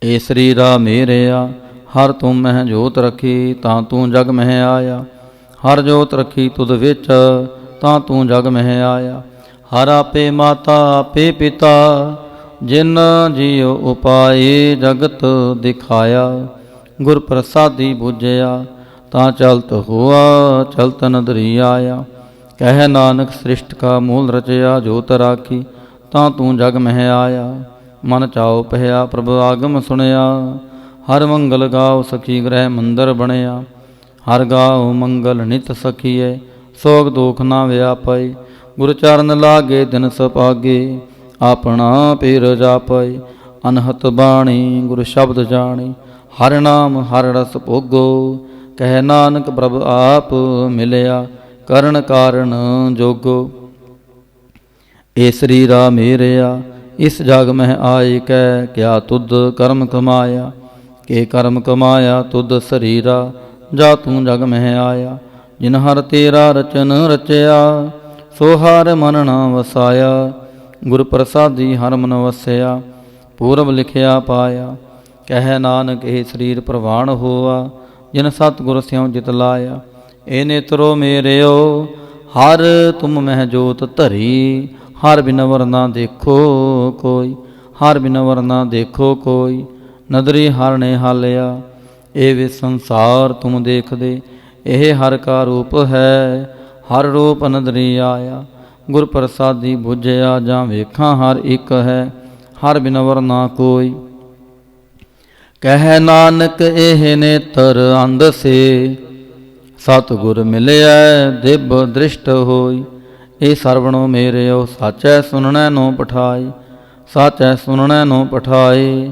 ਏ ਸਰੀਰਾ ਮੇਰਿਆ, ਹਰ ਤੂੰ ਮਹਿ ਜੋਤ ਰੱਖੀ, ਤਾਂ ਤੂੰ ਜਗ ਮਹਿ ਆਇਆ। ਹਰ ਜੋਤ ਰੱਖੀ ਤੁਧ ਵਿੱਚ, ਤਾਂ ਤੂੰ ਜਗ ਮਹਿ ਆਇਆ। ਹਰ ਆਪੇ ਮਾਤਾ ਆਪੇ ਪਿਤਾ, ਜਿਨ ਜੀਉ ਉਪਾਏ ਜਗਤ ਦਿਖਾਇਆ। ਗੁਰ ਪ੍ਰਸਾਦੀ ਬੁਝਿਆ, ਤਾਂ ਚਲਤ ਹੋਆ ਚਲਤ ਨਦਰੀ ਆਇਆ। ਕਹਿ ਨਾਨਕ ਸ੍ਰਿਸ਼ਟ ਕਾ ਮੂਲ ਰਚਿਆ, ਜੋਤ ਰਾਖੀ, ਤਾਂ ਤੂੰ ਜਗ ਮਹਿ ਆਇਆ। ਮਨ ਚਾਉ ਪਹਿਆ ਪ੍ਰਭ ਆਗਮ ਸੁਣਿਆ, ਹਰ ਮੰਗਲ ਗਾਓ ਸਖੀ ਗ੍ਰਹਿ ਮੰਦਰ ਬਣਿਆ। ਹਰ ਗਾਓ ਮੰਗਲ ਨਿਤ ਸਖੀਏ, ਸੋਗ ਦੋਖ ਨਾ ਵਿਆਪੈ। ਗੁਰ ਚਰਨ ਲਾਗੇ ਦਿਨ ਸੁਭਾਗੇ, ਆਪਣਾ ਪੀਰ ਜਾਪੈ। ਅਨਹਤ ਬਾਣੀ ਗੁਰ ਸ਼ਬਦ ਜਾਣੀ, ਹਰ ਨਾਮ ਹਰ ਰਸ ਭੋਗੋ। ਕਹਿ ਨਾਨਕ ਪ੍ਰਭ ਆਪ ਮਿਲਿਆ, ਕਰਨ ਕਾਰਨ ਜੋਗੋ। ਏ ਸਰੀਰਾ ਮੇਰਿਆ, ਇਸ ਜਗ ਮਹਿ ਆਏ ਕੈ, ਕਿਆ ਤੁਧ ਕਰਮ ਕਮਾਇਆ। ਕੇ ਕਰਮ ਕਮਾਇਆ ਤੁਧ ਸਰੀਰਾ, ਜਾ ਤੂੰ ਜਗ ਮਹਿ ਆਇਆ। ਜਿਨ ਹਰ ਤੇਰਾ ਰਚਨ ਰਚਿਆ, ਸੋ ਹਰ ਮਨ ਨਾ ਵਸਾਇਆ। ਗੁਰ ਪ੍ਰਸਾਦੀ ਹਰ ਮਨ ਵਸਿਆ, ਪੂਰਬ ਲਿਖਿਆ ਪਾਇਆ। ਕਹਿ ਨਾਨਕ ਇਹ ਸਰੀਰ ਪ੍ਰਵਾਨ ਹੋਆ, ਜਿਨ ਸਤਿਗੁਰ ਸਿਉ ਜਿਤ ਲਾਇਆ। ਏ ਨੇਤਰੋ ਮੇਰਿਓ, ਹਰ ਤੁਮ ਮਹਿ ਜੋਤ ਧਰੀ। ਹਰ ਬਿਨ ਵਰ ਨਾ ਦੇਖੋ ਕੋਈ, ਹਰ ਬਿਨ ਵਰ ਨਾ ਦੇਖੋ ਕੋਈ। ਨਦਰੀ ਹਰ ਨੇ ਹਾਲਿਆ, ਇਹ ਵੇ ਸੰਸਾਰ ਤੁਮ ਦੇਖਦੇ। ਇਹ ਹਰ ਕਾ ਰੂਪ ਹੈ, ਹਰ ਰੂਪ ਨਦਰੀ ਆਇਆ। ਗੁਰ ਪ੍ਰਸਾਦੀ ਬੁਝਿਆ, ਜਾਂ ਵੇਖਾਂ ਹਰ ਇੱਕ ਹੈ, ਹਰ ਬਿਨ ਵਰ ਨਾ ਕੋਈ। ਕਹਿ ਨਾਨਕ ਇਹ ਨੇਤਰ ਅੰਧ ਸੇ, ਸਤਿਗੁਰ ਮਿਲਿਆ ਦਿਵ ਦ੍ਰਿਸ਼ਟ ਹੋਈ। ਇਹ ਸਰਵਣੋ ਮੇਰਿਓ, ਸਾਚੈ ਸੁਣਨੈ ਨੋ ਪਠਾਈ। ਸਾਚੈ ਸੁਣਨੈ ਨੋ ਪਠਾਈ,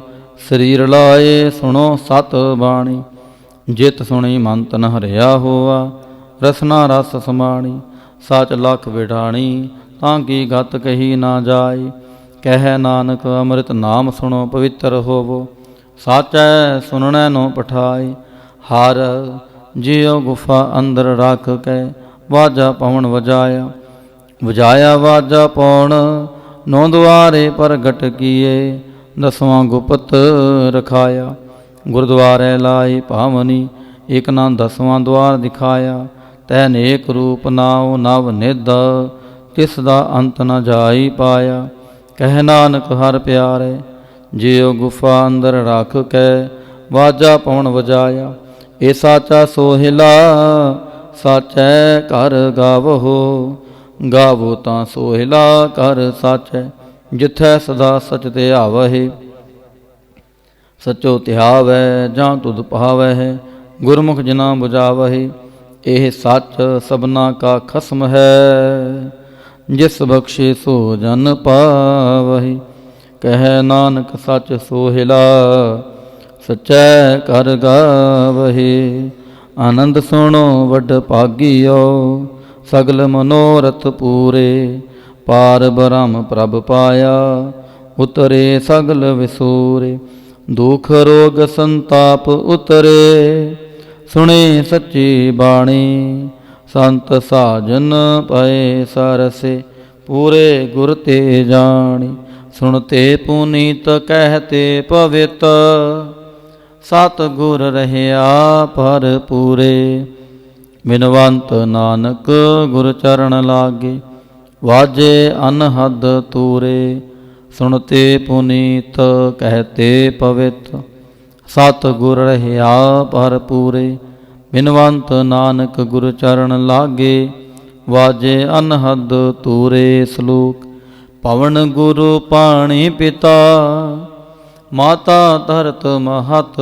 ਸਰੀਰ ਲਾਏ ਸੁਣੋ ਸਤ ਬਾਣੀ। ਜਿਤ ਸੁਣੀ ਮਨ ਤਨ ਹਰਿਆ ਹੋਆ, ਰਸਨਾ ਰਸ ਸਮਾਣੀ। ਸਚ ਲਖ ਵਿਡਾਣੀ, ਤਾਂ ਕੀ ਗਤ ਕਹੀ ਨਾ ਜਾਏ। ਕਹਿ ਨਾਨਕ ਅੰਮ੍ਰਿਤ ਨਾਮ ਸੁਣੋ ਪਵਿੱਤਰ ਹੋਵੋ। ਸਾਚੈ ਸੁਣਨੈ ਨੋ ਪਠਾਈ, ਹਰ ਜਿਉ ਗੁਫਾ ਅੰਦਰ ਰੱਖ ਕੇ, ਵਾਜਾ ਪਵਨ ਵਜਾਇਆ। ਵਜਾਇਆ ਵਾਜਾ ਪੌਣ, ਨੌ ਦੁਆਰੇ ਪ੍ਰਗਟ ਕੀਏ। ਦਸਵਾਂ ਗੁਪਤ ਰਖਾਇਆ, ਗੁਰਦੁਆਰੇ ਲਾਏ ਭਾਵਨੀ। ਇਕ ਨਾ ਦਸਵਾਂ ਦੁਆਰ ਦਿਖਾਇਆ, ਤੈ ਨੇਕ ਰੂਪ ਨਾਉ ਨਵ ਨਿਧ। ਤਿਸ ਦਾ ਅੰਤ ਨ ਜਾਈ ਪਾਇਆ, ਕਹਿ ਨਾਨਕ ਹਰ ਪਿਆਰੇ। ਜਿਉ ਗੁਫਾ ਅੰਦਰ ਰੱਖ ਕੇ, ਵਾਜਾ ਪਵਨ ਵਜਾਇਆ। ਇਹ ਸਾਚਾ ਸੋਹਿਲਾ, ਸਾਚੈ ਘਰ ਗਾਵਹੋ। ਗਾਵੋ ਤਾਂ ਸੋਹਿਲਾ ਘਰ ਸਾਚੈ, ਜਿਥੈ ਸਦਾ ਸਚ ਧਿਆਵਹਿ। ਸਚੋ ਧਿਆਵੈ ਜਾਂ ਤੁਧ ਭਾਵੈ, ਗੁਰਮੁਖ ਜਿਨਾ ਬੁਝਾਵਹਿ। ਇਹ ਸੱਚ ਸਭਨਾ ਕਾ ਖਸਮ ਹੈ, ਜਿਸ ਬਖਸ਼ੇ ਸੋ ਜਨ ਪਾਵਹਿ। ਕਹਿ ਨਾਨਕ ਸਚ ਸੋਹਿਲਾ, ਸਚੈ ਘਰ ਗਾਵਹਿ। ਆਨੰਦ ਸੁਣੋ ਵੱਡ ਭਾਗੀਓ, ਸਗਲ ਮਨੋਰਥ ਪੂਰੇ। ਪਾਰ ਬ੍ਰਹਮ ਪ੍ਰਭ ਪਾਇਆ, ਉਤਰੇ ਸਗਲ ਵਿਸੂਰੇ। ਦੁਖ ਰੋਗ ਸੰਤਾਪ ਉਤਰੇ, ਸੁਣੇ ਸੱਚੀ ਬਾਣੀ। ਸੰਤ ਸਾਜਨ ਪਏ ਸਰਸੇ, ਪੂਰੇ ਗੁਰ ਤੇ ਜਾਣੀ। ਸੁਣਤੇ ਪੁਨੀਤ ਕਹਿਤੇ ਪਵਿੱਤ, ਸਤ ਗੁਰ ਰਹਿਆ ਭਰਪੂਰੇ। ਬਿਨਵੰਤ ਨਾਨਕ ਗੁਰ ਚਰਨ ਲਾਗੇ, ਵਾਜੇ ਅਨਹਦ ਤੂਰੇ। ਸੁਣਤੇ ਪੁਨੀਤ ਕਹਿਤੇ ਪਵਿੱਤ, ਸਤ ਗੁਰ ਰਹਿਆ ਭਰਪੂਰੇ। ਬਿਨਵੰਤ ਨਾਨਕ ਗੁਰ ਚਰਨ ਲਾਗੇ, ਵਾਜੇ ਅਨਹਦ ਤੂਰੇ। ਸ਼ਲੋਕ। ਪਵਨ ਗੁਰੂ ਪਾਣੀ ਪਿਤਾ, ਮਾਤਾ ਧਰਤ ਮਹਤ।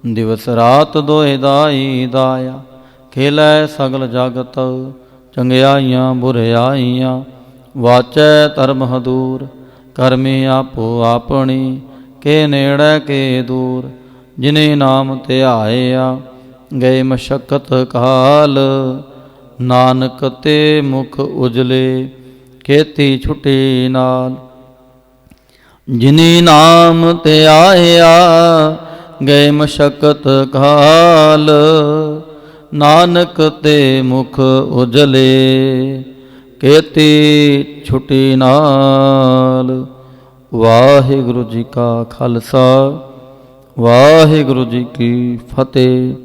ਦਿਵਸ ਰਾਤ ਦੋਇ ਦਾਈ ਦਾਇਆ, ਖੇਲੈ ਸਗਲ ਜਗਤ। ਚੰਗਿਆਈਆਂ ਬੁਰਿਆਈਆਂ, ਵਾਚੈ ਧਰਮ ਹਦੂਰ। ਕਰਮੀ ਆਪੋ ਆਪਣੀ, ਕੇ ਨੇੜੇ ਕੇ ਦੂਰ। ਜਿਨੇ ਨਾਮ ਧਿਆਇਆ, ਗਏ ਮਸ਼ਕਤ ਕਾਲ। ਨਾਨਕ ਤੇ ਮੁਖ ਉਜਲੇ, ਖੇਤੀ ਛੁਟੀ ਨਾਲ। ਜਿਨੇ ਨਾਮ ਧਿਆਇਆ, ਗਏ ਮਸ਼ਕਤ ਕਾਲ। ਨਾਨਕ ਤੇ ਮੁਖ ਉਜਲੇ, ਖੇਤੀ ਛੁਟੀ ਨਾਲ। ਵਾਹਿਗੁਰੂ ਜੀ ਕਾ ਖਾਲਸਾ, ਵਾਹਿਗੁਰੂ ਜੀ ਕੀ ਫਤਿਹ।